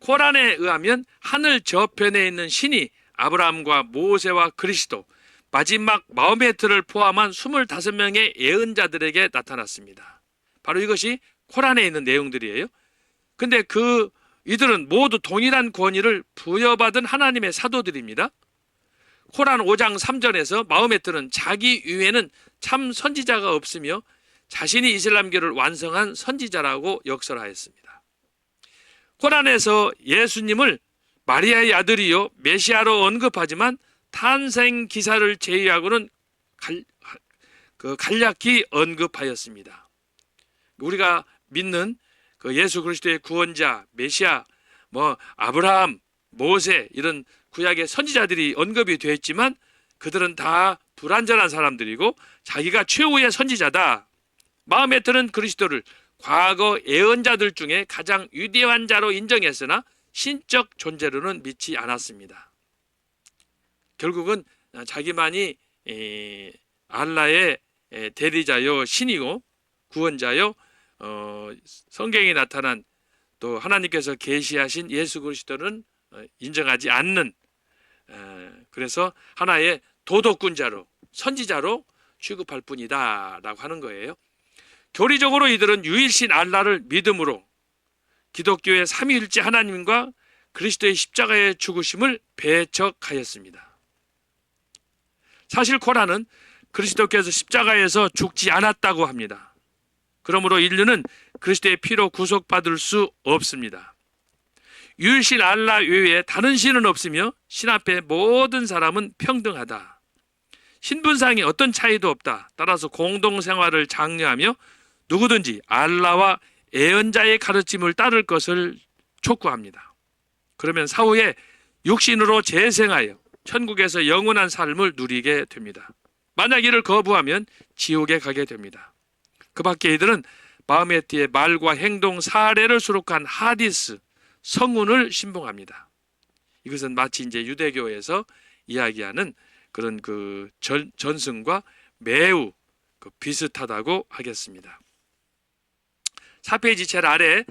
코란에 의하면 하늘 저편에 있는 신이 아브라함과 모세와 그리스도 마지막 마호메트를 포함한 25명의 예언자들에게 나타났습니다. 바로 이것이 코란에 있는 내용들이에요. 근데 이들은 모두 동일한 권위를 부여받은 하나님의 사도들입니다. 코란 5장 3절에서 마호메트는 자기 이외에는 참 선지자가 없으며 자신이 이슬람교를 완성한 선지자라고 역설하였습니다. 코란에서 예수님을 마리아의 아들이요 메시아로 언급하지만 탄생 기사를 제외하고는 간략히 언급하였습니다. 우리가 믿는 그 예수 그리스도의 구원자, 메시아, 뭐 아브라함, 모세 이런 구약의 선지자들이 언급이 되어 있지만 그들은 다 불완전한 사람들이고 자기가 최후의 선지자다. 마호메트는 그리스도를 과거 예언자들 중에 가장 위대한 자로 인정했으나 신적 존재로는 믿지 않았습니다. 결국은 자기만이 알라의 대리자요 신이고 구원자요 성경에 나타난 또 하나님께서 계시하신 예수 그리스도는 인정하지 않는 그래서 하나의 도덕군자로 선지자로 취급할 뿐이다 라고 하는 거예요. 교리적으로 이들은 유일신 알라를 믿음으로 기독교의 삼위일체 하나님과 그리스도의 십자가의 죽으심을 배척하였습니다. 사실 코란은 그리스도께서 십자가에서 죽지 않았다고 합니다. 그러므로 인류는 그리스도의 피로 구속받을 수 없습니다. 유일신 알라 외에 다른 신은 없으며 신 앞에 모든 사람은 평등하다. 신분상에 어떤 차이도 없다. 따라서 공동생활을 장려하며 누구든지 알라와 예언자의 가르침을 따를 것을 촉구합니다. 그러면 사후에 육신으로 재생하여 천국에서 영원한 삶을 누리게 됩니다. 만약 이를 거부하면 지옥에 가게 됩니다. 그 밖에 이들은 마호메트의 말과 행동 사례를 수록한 하디스, 성운을 신봉합니다. 이것은 마치 이제 유대교에서 이야기하는 그런 그 전승과 매우 비슷하다고 하겠습니다. 4페이지 제일 아래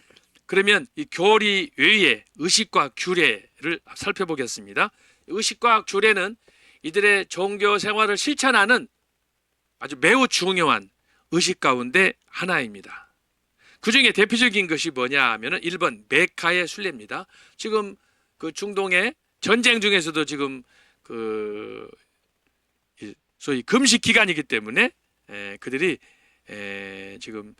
그러면 이 교리 외에 의식과 규례를 살펴보겠습니다. 의식과 규례는 이들의 종교 생활을 실천하는 아주 매우 중요한 의식 가운데 하나입니다. 그 중에 대표적인 것이 뭐냐 하면은 1번 메카의 순례입니다. 지금 그 중동의 전쟁 중에서도 지금 그 소위 금식 기간이기 때문에 그들이 지금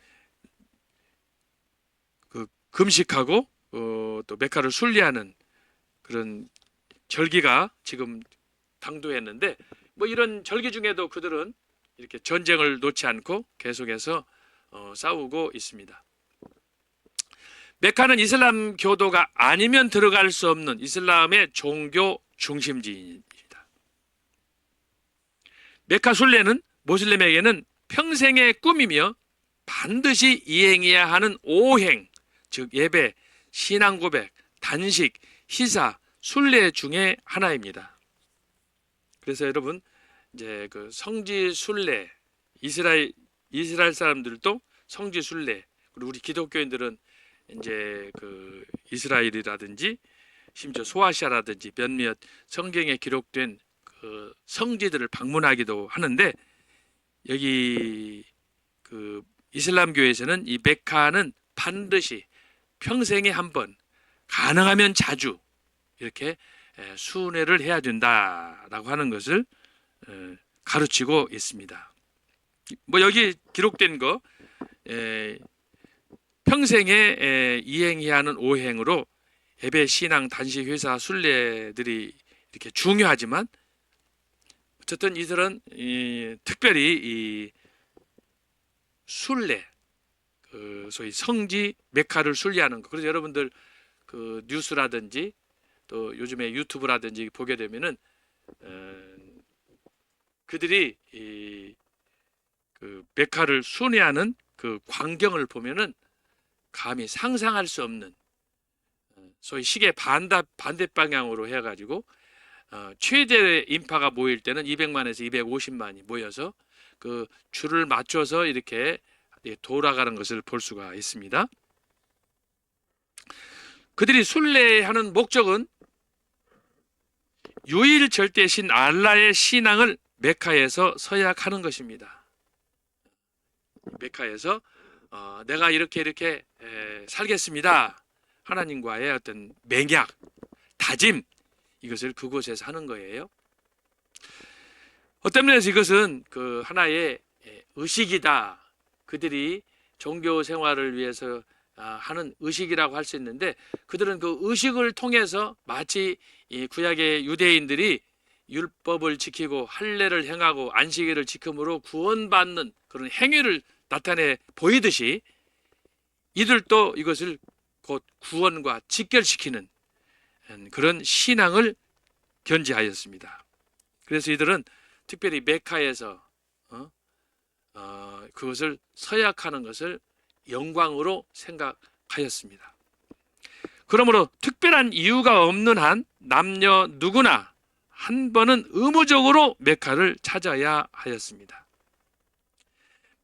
그 금식하고 또 메카를 순례하는 그런 절기가 지금 당도했는데 뭐 이런 절기 중에도 그들은 이렇게 전쟁을 놓지 않고 계속해서 싸우고 있습니다. 메카는 이슬람 교도가 아니면 들어갈 수 없는 이슬람의 종교 중심지입니다. 메카 순례는 모슬림에게는 평생의 꿈이며 반드시 이행해야 하는 오행, 즉 예배, 신앙 고백, 단식, 희사, 순례 중에 하나입니다. 그래서 여러분 이제 그 성지 순례, 이스라엘 사람들도 성지 순례, 그리고 우리 기독교인들은 이제 그 이스라엘이라든지 심지어 소아시아라든지 몇몇 성경에 기록된 그 성지들을 방문하기도 하는데, 여기 그 이슬람교에서는 이 메카는 반드시 평생에 한 번, 가능하면 자주 이렇게 순회를 해야 된다라고 하는 것을 가르치고 있습니다. 뭐 여기 기록된 거 평생에 이행해야 하는 오행으로 예배, 신앙, 단식, 회사, 순례들이 이렇게 중요하지만 어쨌든 이들은 특별히 이 순례, 그 소위 성지 메카를 순례하는 거. 그래서 여러분들 그 뉴스라든지 또 요즘에 유튜브라든지 보게 되면은 그들이 그 메카를 순회하는 그 광경을 보면은 감히 상상할 수 없는, 소위 시계 반대 방향으로 해가지고 최대 인파가 모일 때는 200만에서 250만이 모여서 그 줄을 맞춰서 이렇게 돌아가는 것을 볼 수가 있습니다. 그들이 순례하는 목적은 유일 절대신 알라의 신앙을 메카에서 서약하는 것입니다. 메카에서 내가 이렇게 살겠습니다. 하나님과의 어떤 맹약, 다짐, 이것을 그곳에서 하는 거예요. 어떤 면에서 이것은 그 하나의 의식이다. 그들이 종교 생활을 위해서 하는 의식이라고 할 수 있는데, 그들은 그 의식을 통해서 마치 이 구약의 유대인들이 율법을 지키고 할례를 행하고 안식일을 지킴으로 구원받는 그런 행위를 나타내 보이듯이 이들도 이것을 곧 구원과 직결시키는 그런 신앙을 견지하였습니다. 그래서 이들은 특별히 메카에서 그것을 서약하는 것을 영광으로 생각하였습니다. 그러므로 특별한 이유가 없는 한 남녀 누구나 한 번은 의무적으로 메카를 찾아야 하였습니다.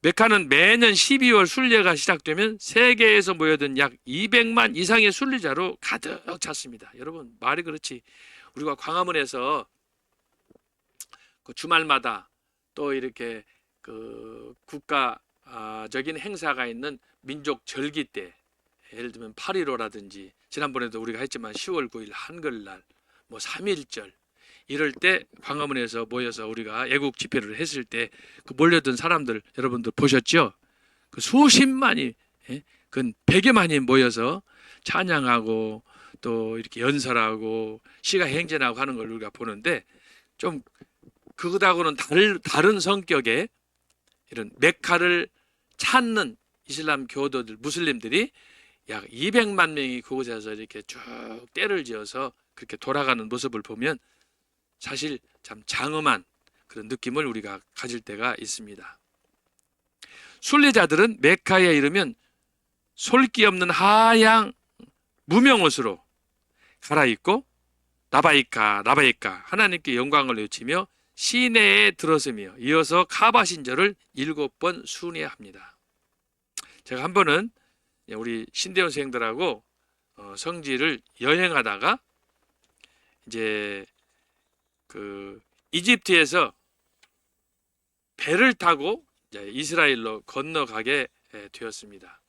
메카는 매년 12월 순례가 시작되면 세계에서 모여든 약 200만 이상의 순례자로 가득 찼습니다. 여러분, 말이 그렇지. 우리가 광화문에서 그 주말마다 또 이렇게 그 국가적인 행사가 있는 민족 절기 때, 예를 들면 8.15라든지 지난번에도 우리가 했지만 10월 9일 한글날, 뭐 3.1절 이럴 때 광화문에서 모여서 우리가 애국 집회를 했을 때 그 몰려든 사람들 여러분들 보셨죠? 그 수십만이, 그 100여만이 모여서 찬양하고 또 이렇게 연설하고 시가 행진하고 하는 걸 우리가 보는데, 좀 그것하고는 다른 성격의 이런 메카를 찾는 이슬람 교도들, 무슬림들이 약 200만 명이 그곳에서 이렇게 쭉 때를 지어서 그렇게 돌아가는 모습을 보면 사실 참 장엄한 그런 느낌을 우리가 가질 때가 있습니다. 순례자들은 메카에 이르면 솔기 없는 하양 무명옷으로 갈아입고 라바이카 라바이카 하나님께 영광을 외치며 시내에 들어서며 이어서 카바신절을 7번 순회합니다. 제가 한 번은 우리 신대원생들하고 성지를 여행하다가 이제 그 이집트에서 배를 타고 이스라엘로 건너가게 되었습니다.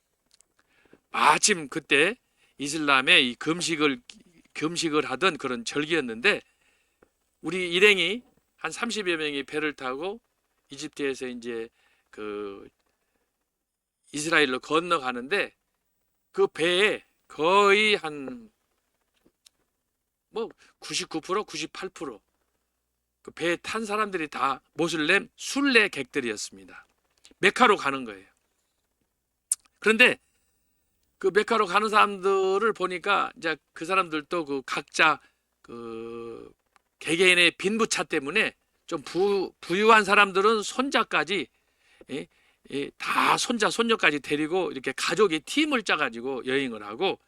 마침 그때 이슬람의 이 금식을 하던 그런 절기였는데, 우리 일행이 한 30여 명이 배를 타고 이집트에서 이제 그 이스라엘로 건너가는데, 그 배에 거의 한 뭐 99%, 98% 그 배에 탄 사람들이 다 모슬렘 순례객들이었습니다. 메카로 가는 거예요. 그런데 그 메카로 가는 사람들을 보니까 이제 그 사람들도 그 각자 그 개개인의 빈부차 때문에 좀 부유한 사람들은 손자까지 다 손자 손녀까지 데리고 이렇게 가족이 팀을 짜가지고 여행을 하고,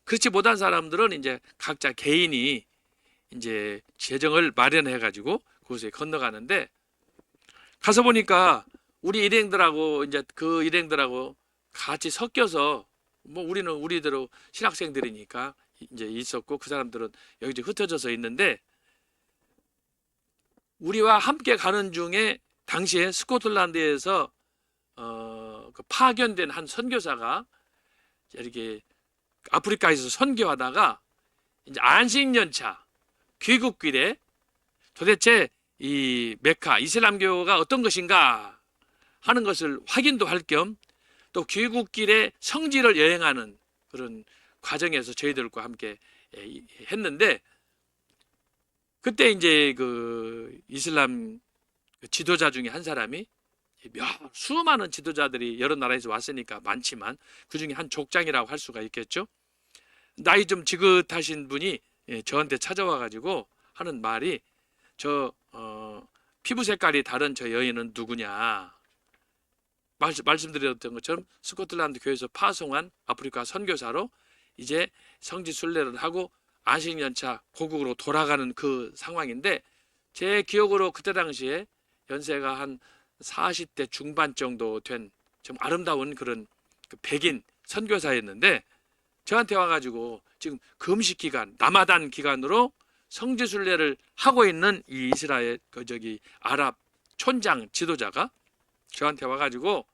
그렇지 못한 사람들은 이제 각자 개인이 이제 재정을 마련해가지고 그곳에 건너가는데, 가서 보니까 우리 일행들하고 이제 그 일행들하고 같이 섞여서 뭐 우리는 우리대로 신학생들이니까 이제 있었고 그 사람들은 여기저기 흩어져서 있는데, 우리와 함께 가는 중에 당시에 스코틀랜드에서 그 파견된 한 선교사가 이렇게 아프리카에서 선교하다가 이제 안식년차 귀국길에 도대체 이 메카 이슬람교가 어떤 것인가 하는 것을 확인도 할 겸 또 귀국길에 성지를 여행하는 그런 과정에서 저희들과 함께 했는데, 그때 이제 그 이슬람 지도자 중에 한 사람이, 수많은 지도자들이 여러 나라에서 왔으니까 많지만 그 중에 한 족장이라고 할 수가 있겠죠. 나이 좀 지긋하신 분이 저한테 찾아와 가지고 하는 말이, 피부 색깔이 다른 저 여인은 누구냐. 말씀드렸던 것처럼 스코틀랜드 교회에서 파송한 아프리카 선교사로 이제 성지 순례를 하고 안식년차 고국으로 돌아가는 그 상황인데, 제 기억으로 그때 당시에 연세가 한 40대 중반 정도 된 좀 아름다운 그런 백인 선교사였는데, 저한테 와가지고 지금 금식 기간, 라마단 기간으로 성지 순례를 하고 있는 이 이스라엘 아랍 촌장 지도자가 저한테 와가지고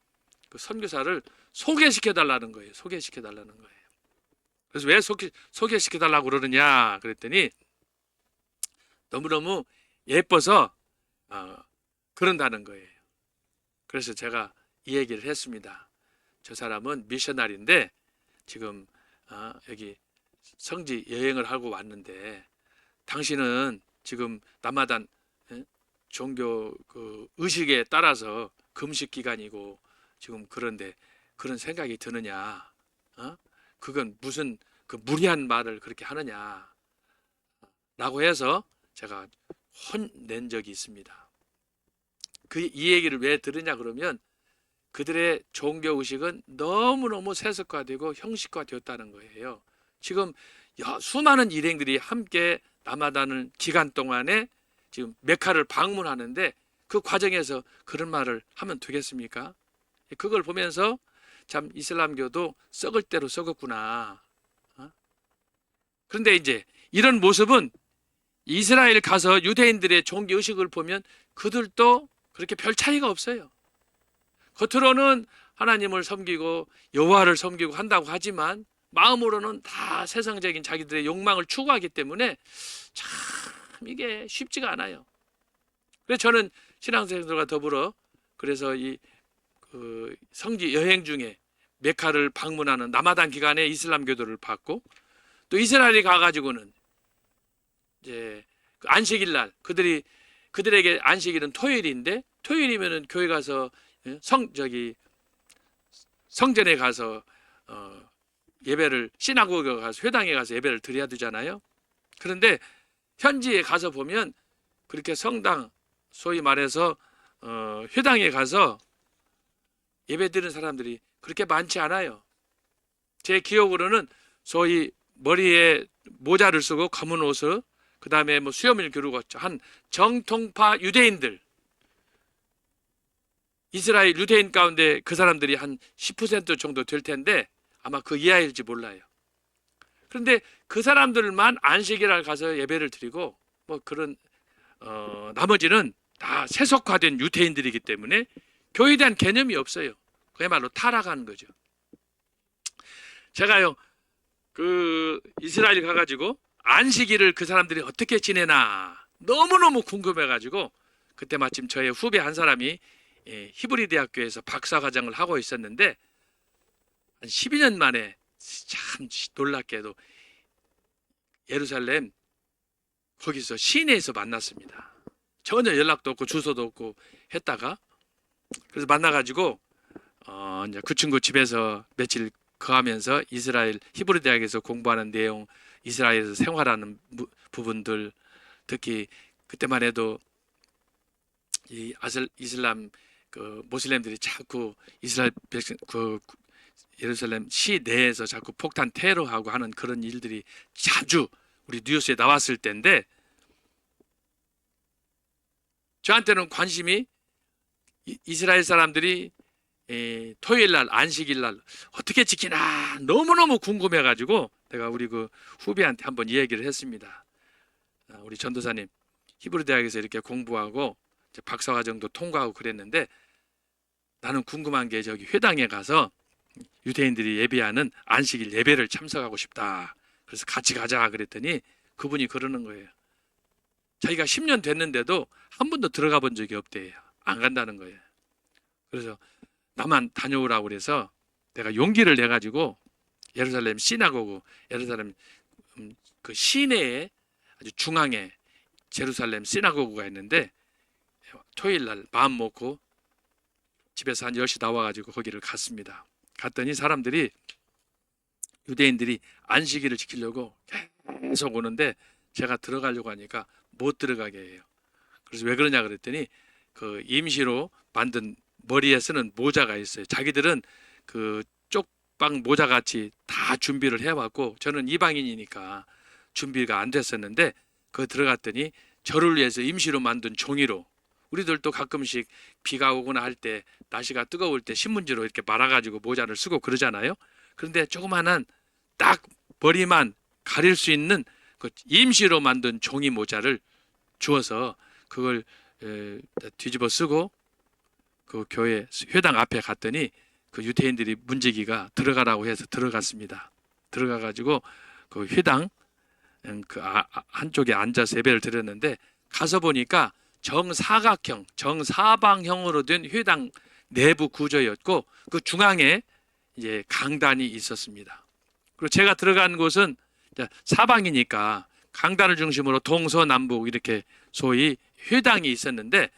그 선교사를 소개시켜 달라는 거예요. 소개시켜 달라는 거예요. 그래서 왜 소개시켜 달라고 그러느냐 그랬더니, 너무너무 예뻐서 그런다는 거예요. 그래서 제가 이 얘기를 했습니다. 저 사람은 미셔널인데 지금 여기 성지 여행을 하고 왔는데, 당신은 지금 라마단 종교 그 의식에 따라서 금식 기간이고 지금 그런데 그런 생각이 드느냐? 그건 무슨 그 무리한 말을 그렇게 하느냐? 라고 해서 제가 혼낸 적이 있습니다. 이 얘기를 왜 들으냐 그러면, 그들의 종교 의식은 너무너무 세속화되고 형식화되었다는 거예요. 지금 수많은 일행들이 함께 라마단을 기간 동안에 지금 메카를 방문하는데, 그 과정에서 그런 말을 하면 되겠습니까? 그걸 보면서 참 이슬람교도 썩을 대로 썩었구나. 그런데 이제 이런 모습은 이스라엘 가서 유대인들의 종교 의식을 보면 그들도 그렇게 별 차이가 없어요. 겉으로는 하나님을 섬기고 여호와를 섬기고 한다고 하지만 마음으로는 다 세상적인 자기들의 욕망을 추구하기 때문에 참 이게 쉽지가 않아요. 그래서 저는 신앙생들과 더불어 그래서 이 성지 여행 중에 메카를 방문하는 라마단 기간에 이슬람 교도를 받고, 또 이스라엘에 가가지고는 이제 그 안식일 날 그들에게 안식일은 토요일인데, 토요일이면은 교회 가서 성전에 가서 예배를, 시나고그에 가서 회당에 가서 예배를 드려야 되잖아요. 그런데 현지에 가서 보면 그렇게 성당, 소위 말해서 회당에 가서 예배 드리는 사람들이 그렇게 많지 않아요. 제 기억으로는 소위 머리에 모자를 쓰고 검은 옷을, 그 다음에 뭐 수염을 기르고 한 정통파 유대인들, 이스라엘 유대인 가운데 그 사람들이 한 10% 정도 될 텐데 아마 그 이하일지 몰라요. 그런데 그 사람들만 안식일날 가서 예배를 드리고, 뭐 그런 나머지는 다 세속화된 유대인들이기 때문에 교회에 대한 개념이 없어요. 그야말로 타락하는 거죠. 제가요 그 이스라엘 가가지고 안식일을 그 사람들이 어떻게 지내나 너무너무 궁금해가지고, 그때 마침 저의 후배 한 사람이 히브리 대학교에서 박사과정을 하고 있었는데, 한 12년 만에 참 놀랍게도 예루살렘 거기서 시내에서 만났습니다. 전혀 연락도 없고 주소도 없고 했다가 그래서 만나가지고 이제 그 친구 집에서 며칠 거하면서 이스라엘 히브리 대학에서 공부하는 내용, 이스라엘에서 생활하는 부분들, 특히 그때만 해도 이 이슬람 그 모슬렘들이 자꾸 이스라엘 백성 그 예루살렘 시 내에서 자꾸 폭탄 테러하고 하는 그런 일들이 자주 우리 뉴스에 나왔을 때인데 저한테는 관심이 이스라엘 사람들이 토요일 날 안식일 날 어떻게 지키나 너무너무 궁금해 가지고 내가 우리 그 후배한테 한번 이야기를 했습니다. 우리 전도사님 히브리 대학에서 이렇게 공부하고 박사과정도 통과하고 그랬는데 나는 궁금한 게 저기 회당에 가서 유대인들이 예배하는 안식일 예배를 참석하고 싶다. 그래서 같이 가자 그랬더니 그분이 그러는 거예요. 자기가 10년 됐는데도 한 번도 들어가 본 적이 없대요. 안 간다는 거예요. 그래서 나만 다녀오라고 그래서 내가 용기를 내 가지고 예루살렘 시나고그, 예루살렘 그 시내에 아주 중앙에 제루살렘 시나고그가 있는데 토요일 날 마음 먹고 집에서 한 10시 나와 가지고 거기를 갔습니다. 갔더니 사람들이 유대인들이 안식일을 지키려고 계속 오는데 제가 들어가려고 하니까 못 들어가게 해요. 그래서 왜 그러냐 그랬더니 그 임시로 만든 머리에 쓰는 모자가 있어요. 자기들은 그 쪽방 모자 같이 다 준비를 해왔고 저는 이방인이니까 준비가 안 됐었는데 그 들어갔더니 저를 위해서 임시로 만든 종이로 우리들도 가끔씩 비가 오거나 할 때 날씨가 뜨거울 때 신문지로 이렇게 말아가지고 모자를 쓰고 그러잖아요. 그런데 조그마한 딱 머리만 가릴 수 있는 그 임시로 만든 종이 모자를 주어서 그걸 뒤집어 쓰고 그 교회 회당 앞에 갔더니 그 유대인들이 문지기가 들어가라고 해서 들어갔습니다. 들어가 가지고 그 회당 그 한쪽에 앉아서 예배를 드렸는데 가서 보니까 정사각형, 정사방형으로 된 회당 내부 구조였고 그 중앙에 이제 강단이 있었습니다. 그리고 제가 들어간 곳은 사방이니까 강단을 중심으로 동서남북 이렇게 소위 회당이 있었는데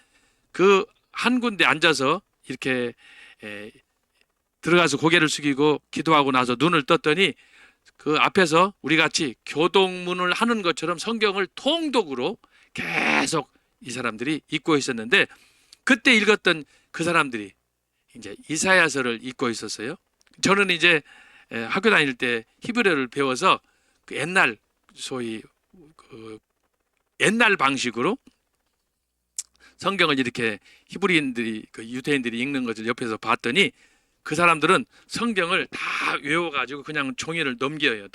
그 한 군데 앉아서 이렇게 들어가서 고개를 숙이고 기도하고 나서 눈을 떴더니 그 앞에서 우리 같이 교동문을 하는 것처럼 성경을 통독으로 계속 이 사람들이 읽고 있었는데 그때 읽었던 그 사람들이 이제 이사야서를 읽고 있었어요. 저는 이제 학교 다닐 때 히브리어를 배워서 그 옛날 소위 그 옛날 방식으로 성경을 이렇게 히브리인들이 그 유대인들이 읽는 것을 옆에서 봤더니 그 사람들은 성경을 다 외워가지고 그냥 종이를 넘겨요.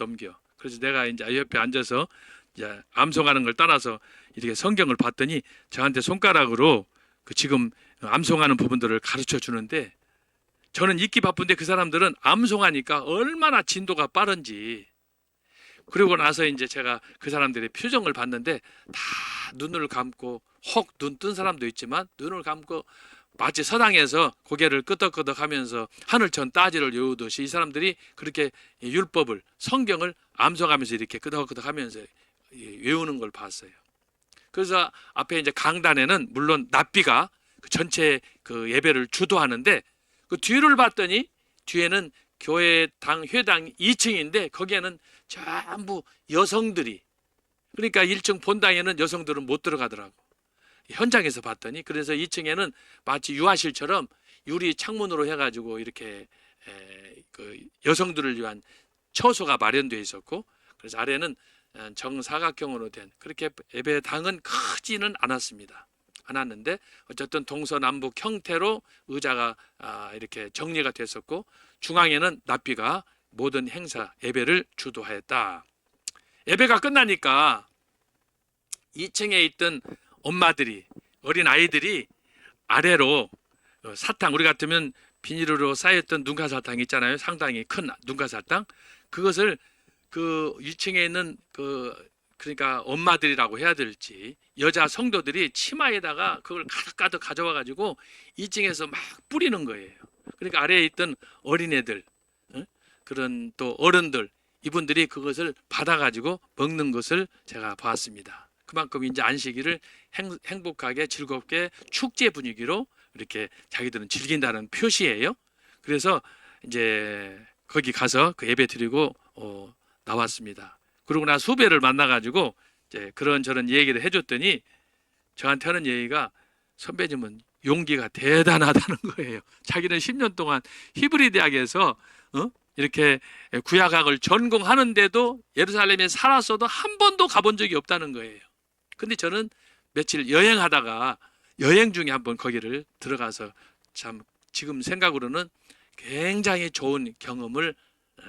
그래서 내가 이제 옆에 앉아서 이제 암송하는 걸 따라서 이렇게 성경을 봤더니 저한테 손가락으로 그 지금 암송하는 부분들을 가르쳐 주는데 저는 읽기 바쁜데 그 사람들은 암송하니까 얼마나 진도가 빠른지. 그리고 나서 이제 제가 그 사람들의 표정을 봤는데 다 눈을 감고 혹 눈 뜬 사람도 있지만 눈을 감고 마치 서당에서 고개를 끄덕끄덕 하면서 하늘천 따지를 외우듯이 이 사람들이 그렇게 율법을 성경을 암송하면서 이렇게 끄덕끄덕 하면서 외우는 걸 봤어요. 그래서 앞에 이제 강단에는 물론 납비가 그 전체 그 예배를 주도하는데 그 뒤를 봤더니 뒤에는 교회당 회당 2층인데 거기에는 전부 여성들이 그러니까 1층 본당에는 여성들은 못 들어가더라고. 현장에서 봤더니 그래서 2층에는 마치 유아실처럼 유리 창문으로 해가지고 이렇게 그 여성들을 위한 처소가 마련되어 있었고 그래서 아래는 정사각형으로 된 그렇게 예배당은 크지는 않았는데 어쨌든 동서남북 형태로 의자가 이렇게 정리가 됐었고 중앙에는 납비가 모든 행사 예배를 주도하였다. 예배가 끝나니까 2층에 있던 엄마들이 어린 아이들이 아래로 사탕 우리 같으면 비닐로 쌓였던 눈가사탕 있잖아요. 상당히 큰 눈가사탕 그것을 그 1층에 있는 그러니까 엄마들이라고 해야 될지 여자 성도들이 치마에다가 그걸 가득가득 가져와 가지고 2층에서 막 뿌리는 거예요. 그러니까 아래에 있던 어린애들 그런 또 어른들 이분들이 그것을 받아 가지고 먹는 것을 제가 봤습니다. 그만큼 이제 안식일을 행복하게 즐겁게 축제 분위기로 이렇게 자기들은 즐긴다는 표시예요. 그래서 이제 거기 가서 그 예배 드리고 나왔습니다. 그러고 나서 후배를 만나가지고 이제 그런저런 얘기를 해줬더니 저한테 하는 얘기가, 선배님은 용기가 대단하다는 거예요. 자기는 10년 동안 히브리 대학에서 이렇게 구약학을 전공하는데도 예루살렘에 살았어도 한 번도 가본 적이 없다는 거예요. 근데 저는 며칠 여행하다가 여행 중에 한번 거기를 들어가서 참 지금 생각으로는 굉장히 좋은 경험을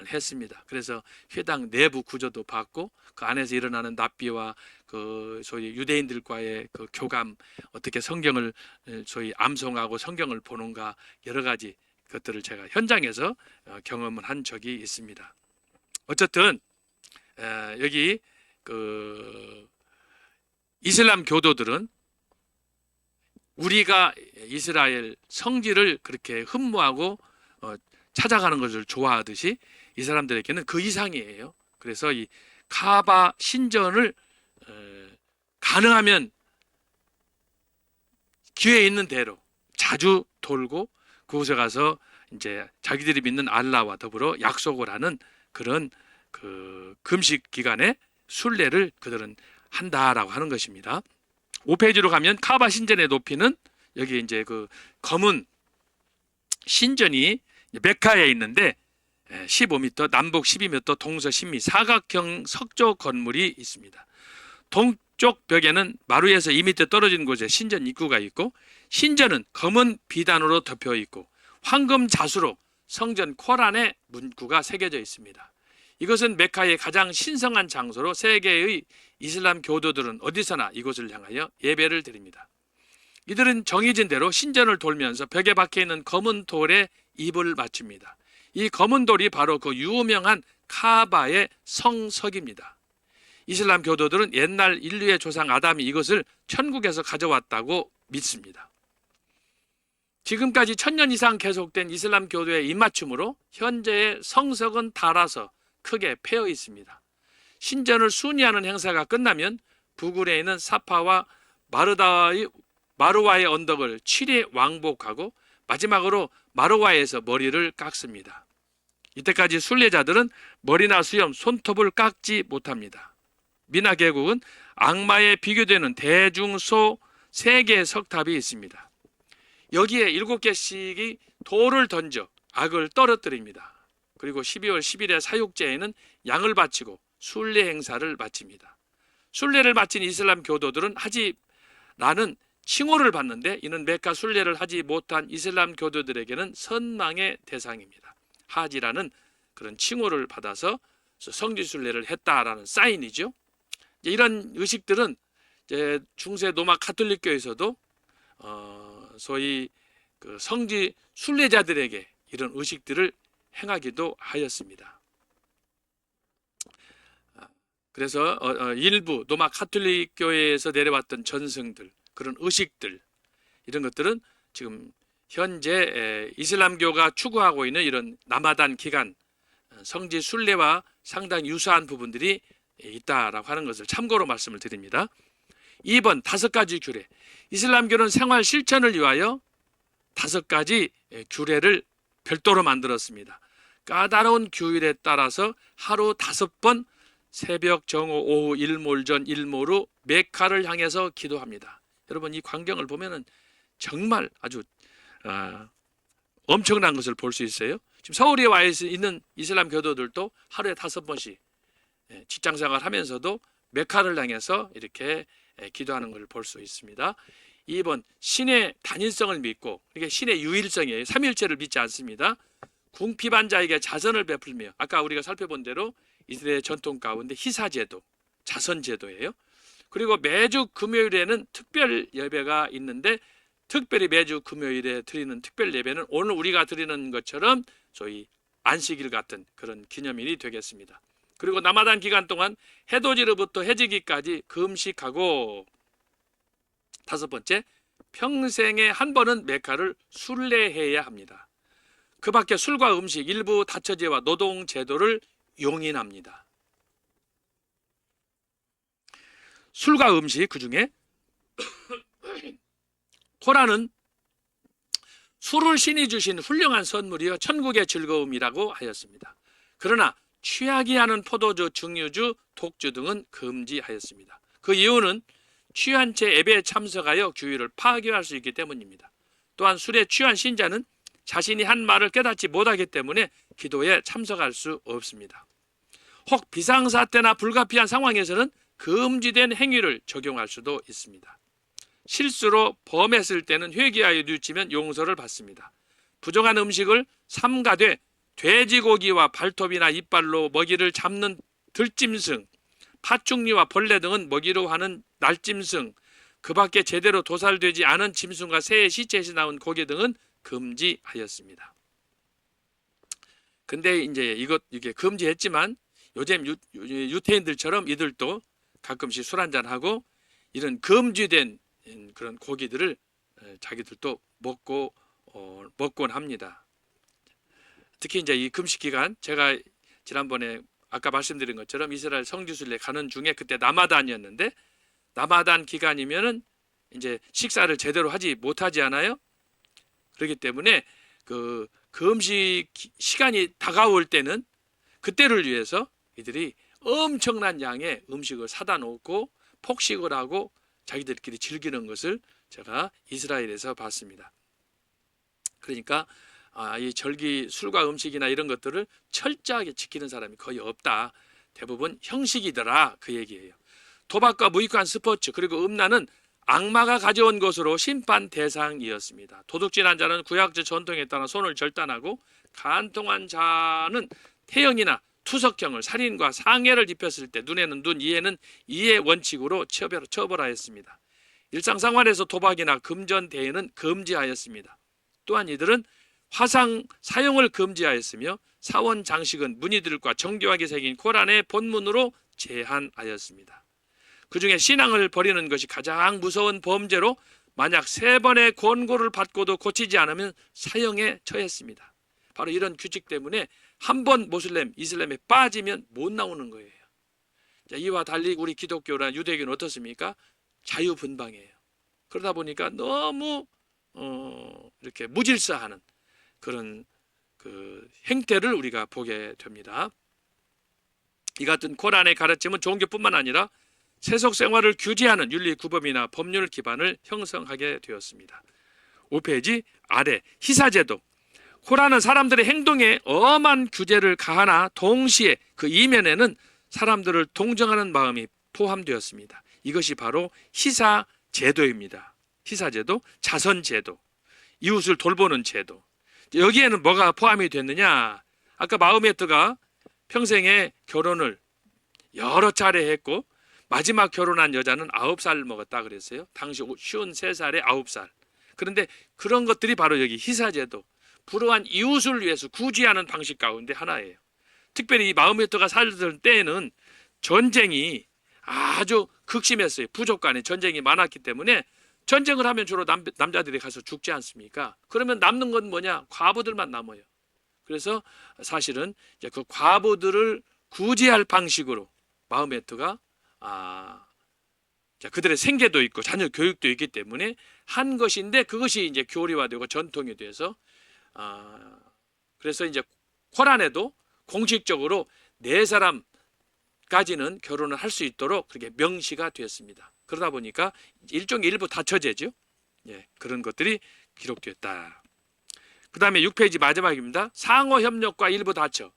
했습니다. 그래서 회당 내부 구조도 봤고 그 안에서 일어나는 납비와 그 소위 유대인들과의 그 교감, 어떻게 성경을 소위 암송하고 성경을 보는가, 여러 가지 것들을 제가 현장에서 경험을 한 적이 있습니다. 어쨌든 여기 그 이슬람 교도들은 우리가 이스라엘 성지를 그렇게 흠모하고 찾아가는 것을 좋아하듯이 이 사람들에게는 그 이상이에요. 그래서 이 카바 신전을 가능하면 기회 있는 대로 자주 돌고 그곳에 가서 이제 자기들이 믿는 알라와 더불어 약속을 하는 그런 그 금식 기간에 순례를 그들은 한다라고 하는 것입니다. 5페이지로 가면 카바 신전의 높이는 여기 이제 그 검은 신전이 메카에 있는데 15m, 남북 12m, 동서 10m, 사각형 석조 건물이 있습니다. 동쪽 벽에는 마루에서 2m 떨어진 곳에 신전 입구가 있고, 신전은 검은 비단으로 덮여 있고 황금 자수로 성전 코란의 문구가 새겨져 있습니다. 이것은 메카의 가장 신성한 장소로 세계의 이슬람 교도들은 어디서나 이곳을 향하여 예배를 드립니다. 이들은 정해진 대로 신전을 돌면서 벽에 박혀 있는 검은 돌에 입을 맞춥니다. 이 검은 돌이 바로 그 유명한 카바의 성석입니다. 이슬람 교도들은 옛날 인류의 조상 아담이 이것을 천국에서 가져왔다고 믿습니다. 지금까지 1000년 이상 계속된 이슬람 교도의 입맞춤으로 현재의 성석은 닳아서 크게 패여 있습니다. 신전을 순위하는 행사가 끝나면 부근에 있는 사파와 마루와의 언덕을 7회 왕복하고 마지막으로 마루와에서 머리를 깎습니다. 이때까지 순례자들은 머리나 수염, 손톱을 깎지 못합니다. 미나 계곡은 악마에 비교되는 대중소 3개의 석탑이 있습니다. 여기에 7개씩이 돌을 던져 악을 떨어뜨립니다. 그리고 12월 10일의 사육제에는 양을 바치고 순례 행사를 마칩니다. 순례를 마친 이슬람 교도들은 하지라는 칭호를 받는데, 이는 메카 순례를 하지 못한 이슬람 교도들에게는 선망의 대상입니다. 하지라는 그런 칭호를 받아서 성지 순례를 했다라는 사인이죠. 이런 의식들은 이제 중세 로마 가톨릭교에서도 소위 그 성지 순례자들에게 이런 의식들을 행하기도 하였습니다. 그래서 일부 로마 가톨릭 교회에서 내려왔던 전승들, 그런 의식들, 이런 것들은 지금 현재 이슬람교가 추구하고 있는 이런 라마단 기간 성지 순례와 상당히 유사한 부분들이 있다라고 하는 것을 참고로 말씀을 드립니다. 2번 5가지 규례. 이슬람교는 생활 실천을 위하여 5가지 규례를 별도로 만들었습니다. 까다로운 규율에 따라서 하루 5번 새벽, 정오, 오후, 일몰전, 일몰 후 메카를 향해서 기도합니다. 여러분, 이 광경을 보면은 정말 아주 엄청난 것을 볼 수 있어요. 지금 서울에 와 있는 이슬람 교도들도 하루에 5번씩 직장생활 하면서도 메카를 향해서 이렇게 기도하는 것을 볼 수 있습니다. 2번 신의 단일성을 믿고, 이게 신의 유일성이에요. 삼일체를 믿지 않습니다. 궁핍한 자에게 자선을 베풀며, 아까 우리가 살펴본 대로 이스라엘 전통 가운데 희사제도, 자선제도예요. 그리고 매주 금요일에는 특별 예배가 있는데, 특별히 매주 금요일에 드리는 특별 예배는 오늘 우리가 드리는 것처럼 소위 안식일 같은 그런 기념일이 되겠습니다. 그리고 라마단 기간 동안 해돋이로부터 해지기까지 금식하고, 5번째, 평생에 한 번은 메카를 순례해야 합니다. 그 밖에 술과 음식, 일부 다처제와 노동 제도를 용인합니다. 술과 음식, 그 중에 코란은 술을 신이 주신 훌륭한 선물이요 천국의 즐거움이라고 하였습니다. 그러나 취하게 하는 포도주, 증류주, 독주 등은 금지하였습니다. 그 이유는 취한 채 예배에 참석하여 규율을 파괴할 수 있기 때문입니다. 또한 술에 취한 신자는 자신이 한 말을 깨닫지 못하기 때문에 기도에 참석할 수 없습니다. 혹 비상사태나 불가피한 상황에서는 금지된 행위를 적용할 수도 있습니다. 실수로 범했을 때는 회개하여 뉘우치면 용서를 받습니다. 부정한 음식을 삼가되 돼지고기와 발톱이나 이빨로 먹이를 잡는 들짐승, 파충류와 벌레 등은 먹이로 하는 날짐승, 그 밖에 제대로 도살되지 않은 짐승과 새의 시체에서 나온 고기 등은 금지하였습니다. 근데 이제 이게 금지했지만 요즘 유태인들처럼 이들도 가끔씩 술 한잔하고 이런 금지된 그런 고기들을 자기들도 먹곤 합니다. 특히 이제 이 금식 기간, 제가 지난번에 아까 말씀드린 것처럼 이스라엘 성지순례 가는 중에 그때 라마단이었는데, 라마단 기간이면은 이제 식사를 제대로 하지 못하지 않아요? 그렇기 때문에 그 금식 시간이 다가올 때는 그때를 위해서 이들이 엄청난 양의 음식을 사다 놓고 폭식을 하고 자기들끼리 즐기는 것을 제가 이스라엘에서 봤습니다. 그러니까 이 절기 술과 음식이나 이런 것들을 철저하게 지키는 사람이 거의 없다. 대부분 형식이더라, 그 얘기예요. 도박과 무익한 스포츠 그리고 음란은 악마가 가져온 것으로 심판 대상이었습니다. 도둑질한 자는 구약적 전통에 따라 손을 절단하고, 간통한 자는 태형이나 투석형을, 살인과 상해를 입혔을 때 눈에는 눈, 이에는 이의 원칙으로 처벌하였습니다. 일상생활에서 도박이나 금전 대회는 금지하였습니다. 또한 이들은 화상 사용을 금지하였으며 사원 장식은 무늬들과 정교하게 새긴 코란의 본문으로 제한하였습니다. 그 중에 신앙을 버리는 것이 가장 무서운 범죄로 만약 3번의 권고를 받고도 고치지 않으면 사형에 처했습니다. 바로 이런 규칙 때문에 한 번 이슬람에 빠지면 못 나오는 거예요. 자, 이와 달리 우리 기독교나 유대교는 어떻습니까? 자유분방이에요. 그러다 보니까 너무 이렇게 무질서하는 그런 그 행태를 우리가 보게 됩니다. 이 같은 코란의 가르침은 종교뿐만 아니라 세속 생활을 규제하는 윤리 구범이나 법률 기반을 형성하게 되었습니다. 5페이지 아래 희사제도. 코란은 사람들의 행동에 엄한 규제를 가하나 동시에 그 이면에는 사람들을 동정하는 마음이 포함되었습니다. 이것이 바로 희사제도입니다. 희사제도, 자선제도, 이웃을 돌보는 제도. 여기에는 뭐가 포함이 됐느냐? 아까 마흐메트가 평생에 결혼을 여러 차례 했고 마지막 결혼한 여자는 9살 먹었다 그랬어요. 당시 53살에 9살. 그런데 그런 것들이 바로 여기 희사제도, 불우한 이웃을 위해서 구제하는 방식 가운데 하나예요. 특별히 이 마흐메트가 살던 때에는 전쟁이 아주 극심했어요. 부족 간에 전쟁이 많았기 때문에 전쟁을 하면 주로 남자들이 가서 죽지 않습니까? 그러면 남는 건 뭐냐? 과부들만 남아요. 그래서 사실은 이제 그 과부들을 구제할 방식으로 마흐메트가 그들의 생계도 있고 자녀 교육도 있기 때문에 한 것인데, 그것이 이제 교리화되고 전통이 돼서 그래서 이제 코란에도 공식적으로 4사람까지는 결혼을 할 수 있도록 그렇게 명시가 되었습니다. 그러다 보니까 일종의 일부 다처제죠. 예, 그런 것들이 기록됐다. 그 다음에 6페이지 마지막입니다. 상호협력과 일부 다처.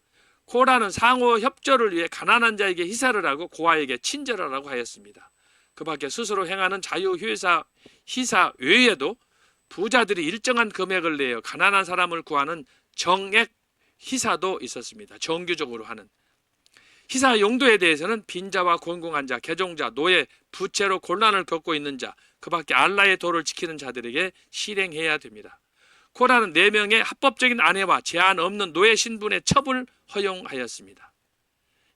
코란은 상호협조를 위해 가난한 자에게 희사를 하고 고아에게 친절하라고 하였습니다. 그 밖에 스스로 행하는 자유희사 외에도 부자들이 일정한 금액을 내어 가난한 사람을 구하는 정액 희사도 있었습니다. 정규적으로 하는. 희사 용도에 대해서는 빈자와 곤궁한 자, 개종자, 노예, 부채로 곤란을 겪고 있는 자, 그 밖에 알라의 도를 지키는 자들에게 실행해야 됩니다. 코란은 4명의 합법적인 아내와 제한 없는 노예 신분의 첩을 허용하였습니다.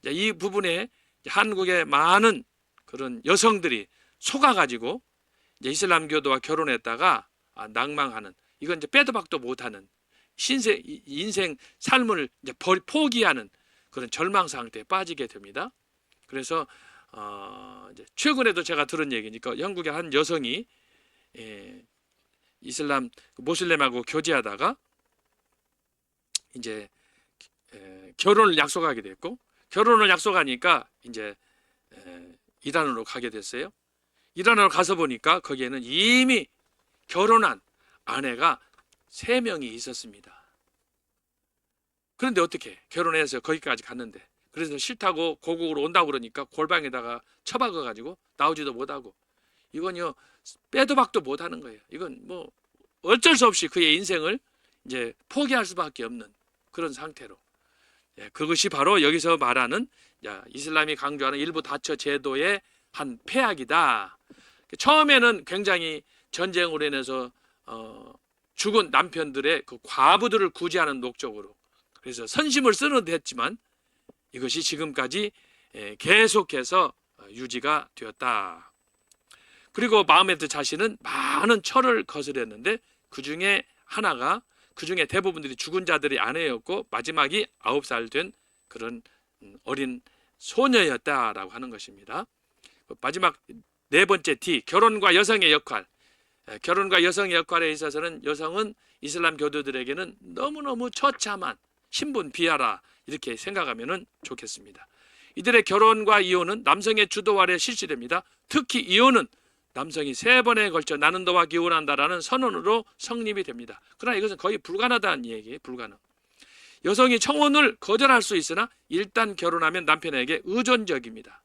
이 부분에 한국의 많은 그런 여성들이 속아가지고 이슬람교도와 결혼했다가 낭망하는, 이건 이제 빼도 박도 못하는 인생 삶을 이제 포기하는 그런 절망 상태에 빠지게 됩니다. 그래서 이제 최근에도 제가 들은 얘기니까 영국의 한 여성이 이슬람 모슬렘하고 교제하다가 이제 결혼을 약속하게 됐고, 결혼을 약속하니까 이제 이란으로 가게 됐어요. 이란으로 가서 보니까 거기에는 이미 결혼한 아내가 3명이 있었습니다. 그런데 어떻게 결혼해서 거기까지 갔는데, 그래서 싫다고 고국으로 온다고 그러니까 골방에다가 처박아 가지고 나오지도 못하고, 이건요 빼도 박도 못하는 거예요. 이건 뭐 어쩔 수 없이 그의 인생을 이제 포기할 수밖에 없는 그런 상태로. 그것이 바로 여기서 말하는 이슬람이 강조하는 일부 다처 제도의 한 폐악이다. 처음에는 굉장히 전쟁으로 인해서 죽은 남편들의 그 과부들을 구제하는 목적으로, 그래서 선심을 쓰는 데 했지만 이것이 지금까지 계속해서 유지가 되었다. 그리고 마흐메트 자신은 많은 철을 거스렸는데 그 중에 하나가, 그 중에 대부분들이 죽은 자들이 아내였고 마지막이 9살 된 그런 어린 소녀였다라고 하는 것입니다. 마지막 4번째 D, 결혼과 여성의 역할. 결혼과 여성의 역할에 있어서는 여성은 이슬람 교도들에게는 너무너무 처참한 신분 비하라, 이렇게 생각하면 좋겠습니다. 이들의 결혼과 이혼은 남성의 주도 아래 실시됩니다. 특히 이혼은 남성이 3번에 걸쳐 나는 너와 기혼한다라는 선언으로 성립이 됩니다. 그러나 이것은 거의 불가능하다는 얘기예요. 불가능. 여성이 청혼을 거절할 수 있으나 일단 결혼하면 남편에게 의존적입니다.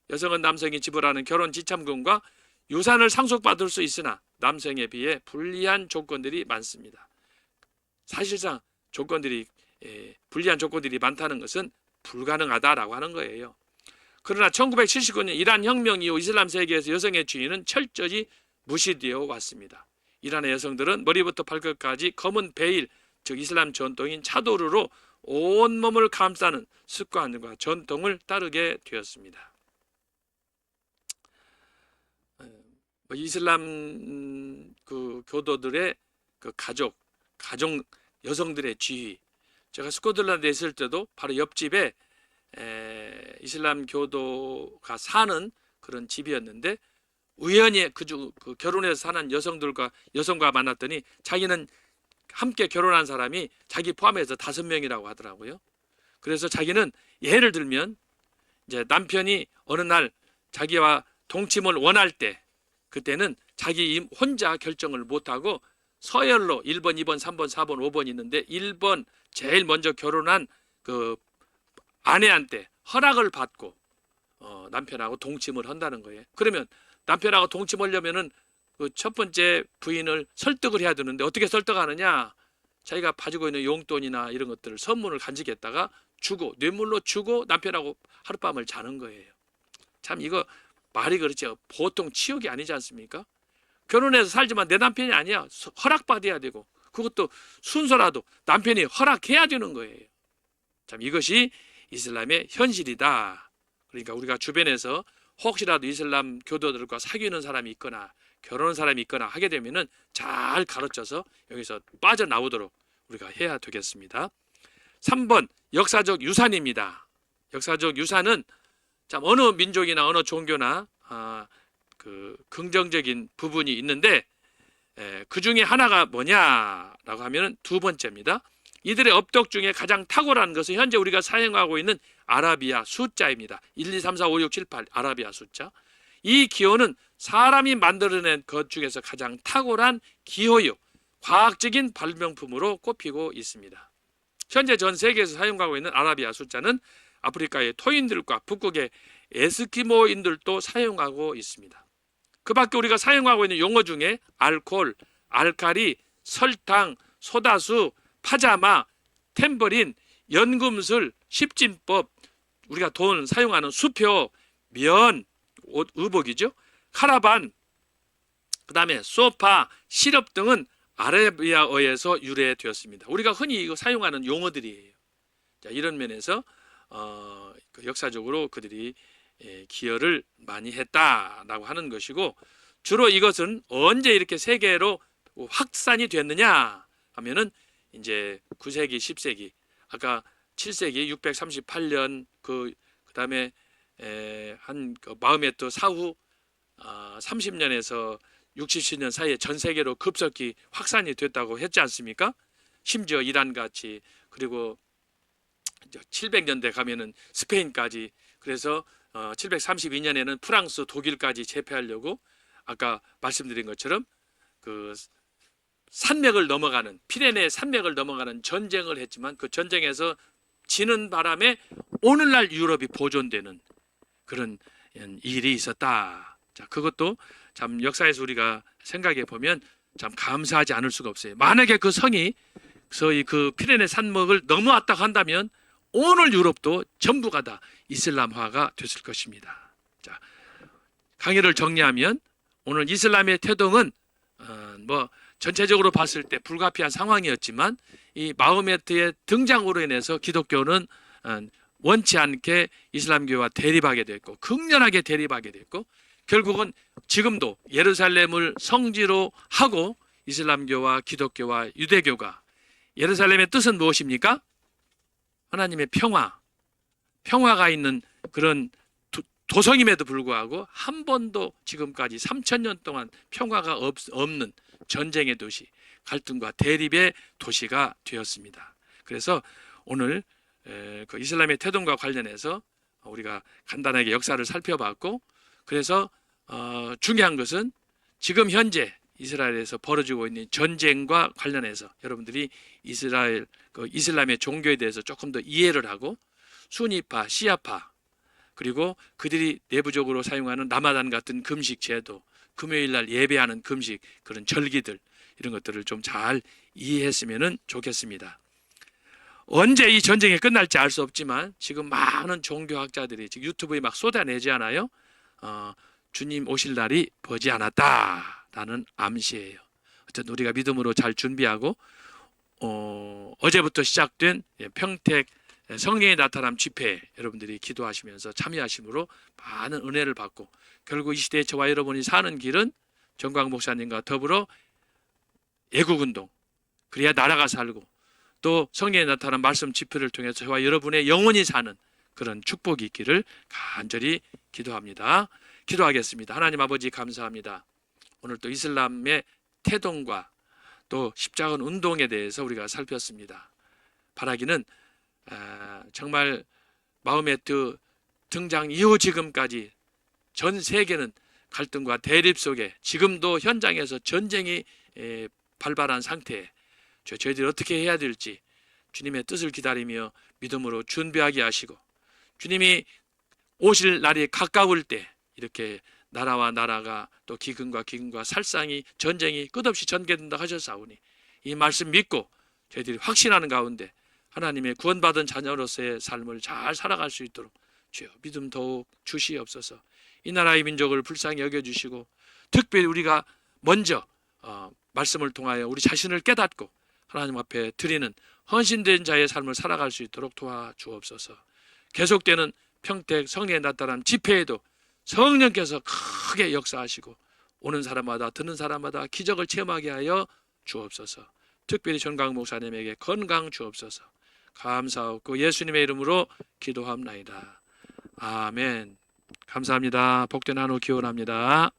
여성은 남성이 지불하는 결혼 지참금과 유산을 상속받을 수 있으나 남성에 비해 불리한 조건들이 많습니다. 사실상 불리한 조건들이 많다는 것은 불가능하다라고 하는 거예요. 그러나 1979년 이란 혁명 이후 이슬람 세계에서 여성의 지위는 철저히 무시되어 왔습니다. 이란의 여성들은 머리부터 발끝까지 검은 베일, 즉 이슬람 전통인 차도르로 온몸을 감싸는 습관과 전통을 따르게 되었습니다. 이슬람 그 교도들의 그 가족 여성들의 지위, 제가 스코틀랜드에 있을 때도 바로 옆집에 이슬람 교도가 사는 그런 집이었는데, 우연히 그 결혼해서 사는 여성과 만났더니 자기는 함께 결혼한 사람이 자기 포함해서 5명이라고 하더라고요. 그래서 자기는 예를 들면 이제 남편이 어느 날 자기와 동침을 원할 때, 그때는 자기 혼자 결정을 못하고 서열로 1번, 2번, 3번, 4번, 5번 있는데 1번 제일 먼저 결혼한 그 아내한테 허락을 받고 남편하고 동침을 한다는 거예요. 그러면 남편하고 동침하려면은 그 첫 번째 부인을 설득을 해야 되는데 어떻게 설득하느냐? 자기가 가지고 있는 용돈이나 이런 것들을 선물을 간직했다가 주고, 뇌물로 주고 남편하고 하룻밤을 자는 거예요. 참 이거 말이 그렇죠. 보통 치욕이 아니지 않습니까? 결혼해서 살지만 내 남편이 아니야. 허락받아야 되고, 그것도 순서라도 남편이 허락해야 되는 거예요. 참 이것이 이슬람의 현실이다. 그러니까 우리가 주변에서 혹시라도 이슬람 교도들과 사귀는 사람이 있거나 결혼한 사람이 있거나 하게 되면은 잘 가르쳐서 여기서 빠져나오도록 우리가 해야 되겠습니다. 3번 역사적 유산입니다. 역사적 유산은 참 어느 민족이나 어느 종교나 그 긍정적인 부분이 있는데, 그 중에 하나가 뭐냐라고 하면은 2번째입니다. 이들의 업덕 중에 가장 탁월한 것은 현재 우리가 사용하고 있는 아라비아 숫자입니다. 1, 2, 3, 4, 5, 6, 7, 8 아라비아 숫자. 이 기호는 사람이 만들어낸 것 중에서 가장 탁월한 기호요, 과학적인 발명품으로 꼽히고 있습니다. 현재 전 세계에서 사용하고 있는 아라비아 숫자는 아프리카의 토인들과 북극의 에스키모인들도 사용하고 있습니다. 그 밖에 우리가 사용하고 있는 용어 중에 알코올, 알칼리, 설탕, 소다수, 파자마, 탬버린, 연금술, 십진법, 우리가 돈 사용하는 수표, 면, 옷, 의복이죠. 카라반, 그 다음에 소파, 시럽 등은 아라비아어에서 유래되었습니다. 우리가 흔히 이거 사용하는 용어들이에요. 자, 이런 면에서 역사적으로 그들이 기여를 많이 했다라고 하는 것이고, 주로 이것은 언제 이렇게 세계로 확산이 됐느냐 하면은 이제 9세기, 10세기, 아까 7세기 638년 그다음에 한그 마음의 또 사후 30년에서 60년 사이에 전 세계로 급속히 확산이 됐다고 했지 않습니까? 심지어 이란 같이, 그리고 700년대 가면은 스페인까지, 그래서 732년에는 프랑스, 독일까지 제패하려고 아까 말씀드린 것처럼 그 산맥을 넘어가는, 피레네 산맥을 넘어가는 전쟁을 했지만 그 전쟁에서 지는 바람에 오늘날 유럽이 보존되는 그런 일이 있었다. 자, 그것도 참 역사에서 우리가 생각해 보면 참 감사하지 않을 수가 없어요. 만약에 그 성이 소위 그 피레네 산맥을 넘어왔다고 한다면 오늘 유럽도 전부가 다 이슬람화가 됐을 것입니다. 자, 강의를 정리하면 오늘 이슬람의 태동은 뭐 전체적으로 봤을 때 불가피한 상황이었지만 이 마호메트의 등장으로 인해서 기독교는 원치 않게 이슬람교와 대립하게 됐고, 극렬하게 대립하게 됐고, 결국은 지금도 예루살렘을 성지로 하고 이슬람교와 기독교와 유대교가, 예루살렘의 뜻은 무엇입니까? 하나님의 평화가 있는 그런 도성임에도 불구하고 한 번도 지금까지 3000년 동안 평화가 없는 전쟁의 도시, 갈등과 대립의 도시가 되었습니다. 그래서 오늘 그 이슬람의 태동과 관련해서 우리가 간단하게 역사를 살펴봤고, 그래서 중요한 것은 지금 현재 이스라엘에서 벌어지고 있는 전쟁과 관련해서 여러분들이 이슬람의 종교에 대해서 조금 더 이해를 하고, 수니파, 시아파, 그리고 그들이 내부적으로 사용하는 라마단 같은 금식 제도, 금요일 날 예배하는 금식, 그런 절기들, 이런 것들을 좀 잘 이해했으면 좋겠습니다. 언제 이 전쟁이 끝날지 알 수 없지만 지금 많은 종교학자들이 지금 유튜브에 막 쏟아내지 않아요? 주님 오실 날이 머지 않았다라는 암시예요. 어쨌든 우리가 믿음으로 잘 준비하고 어제부터 시작된 평택 성령의 나타남 집회에 여러분들이 기도하시면서 참여하심으로 많은 은혜를 받고, 결국 이 시대에 저와 여러분이 사는 길은 정광 목사님과 더불어 애국운동, 그래야 나라가 살고, 또 성령의 나타난 말씀 집회를 통해서 저와 여러분의 영원히 사는 그런 축복이 있기를 간절히 기도합니다. 기도하겠습니다. 하나님 아버지 감사합니다. 오늘 또 이슬람의 태동과 또 십자군 운동에 대해서 우리가 살폈습니다. 바라기는 정말 마호메트 등장 이후 지금까지 전 세계는 갈등과 대립 속에 지금도 현장에서 전쟁이 발발한 상태에 저희들이 어떻게 해야 될지 주님의 뜻을 기다리며 믿음으로 준비하게 하시고, 주님이 오실 날이 가까울 때 이렇게 나라와 나라가 또 기근과 살상이, 전쟁이 끝없이 전개된다 하셨사오니 이 말씀 믿고 저희들이 확신하는 가운데 하나님의 구원받은 자녀로서의 삶을 잘 살아갈 수 있도록 주여 믿음 더욱 주시옵소서. 이 나라의 민족을 불쌍히 여겨주시고, 특별히 우리가 먼저 말씀을 통하여 우리 자신을 깨닫고 하나님 앞에 드리는 헌신된 자의 삶을 살아갈 수 있도록 도와주옵소서. 계속되는 평택 성령의 나타남 집회에도 성령께서 크게 역사하시고 오는 사람마다 듣는 사람마다 기적을 체험하게 하여 주옵소서. 특별히 전광 목사님에게 건강 주옵소서. 감사하고 예수님의 이름으로 기도합나이다. 아멘. 감사합니다. 복된 한우 기원합니다.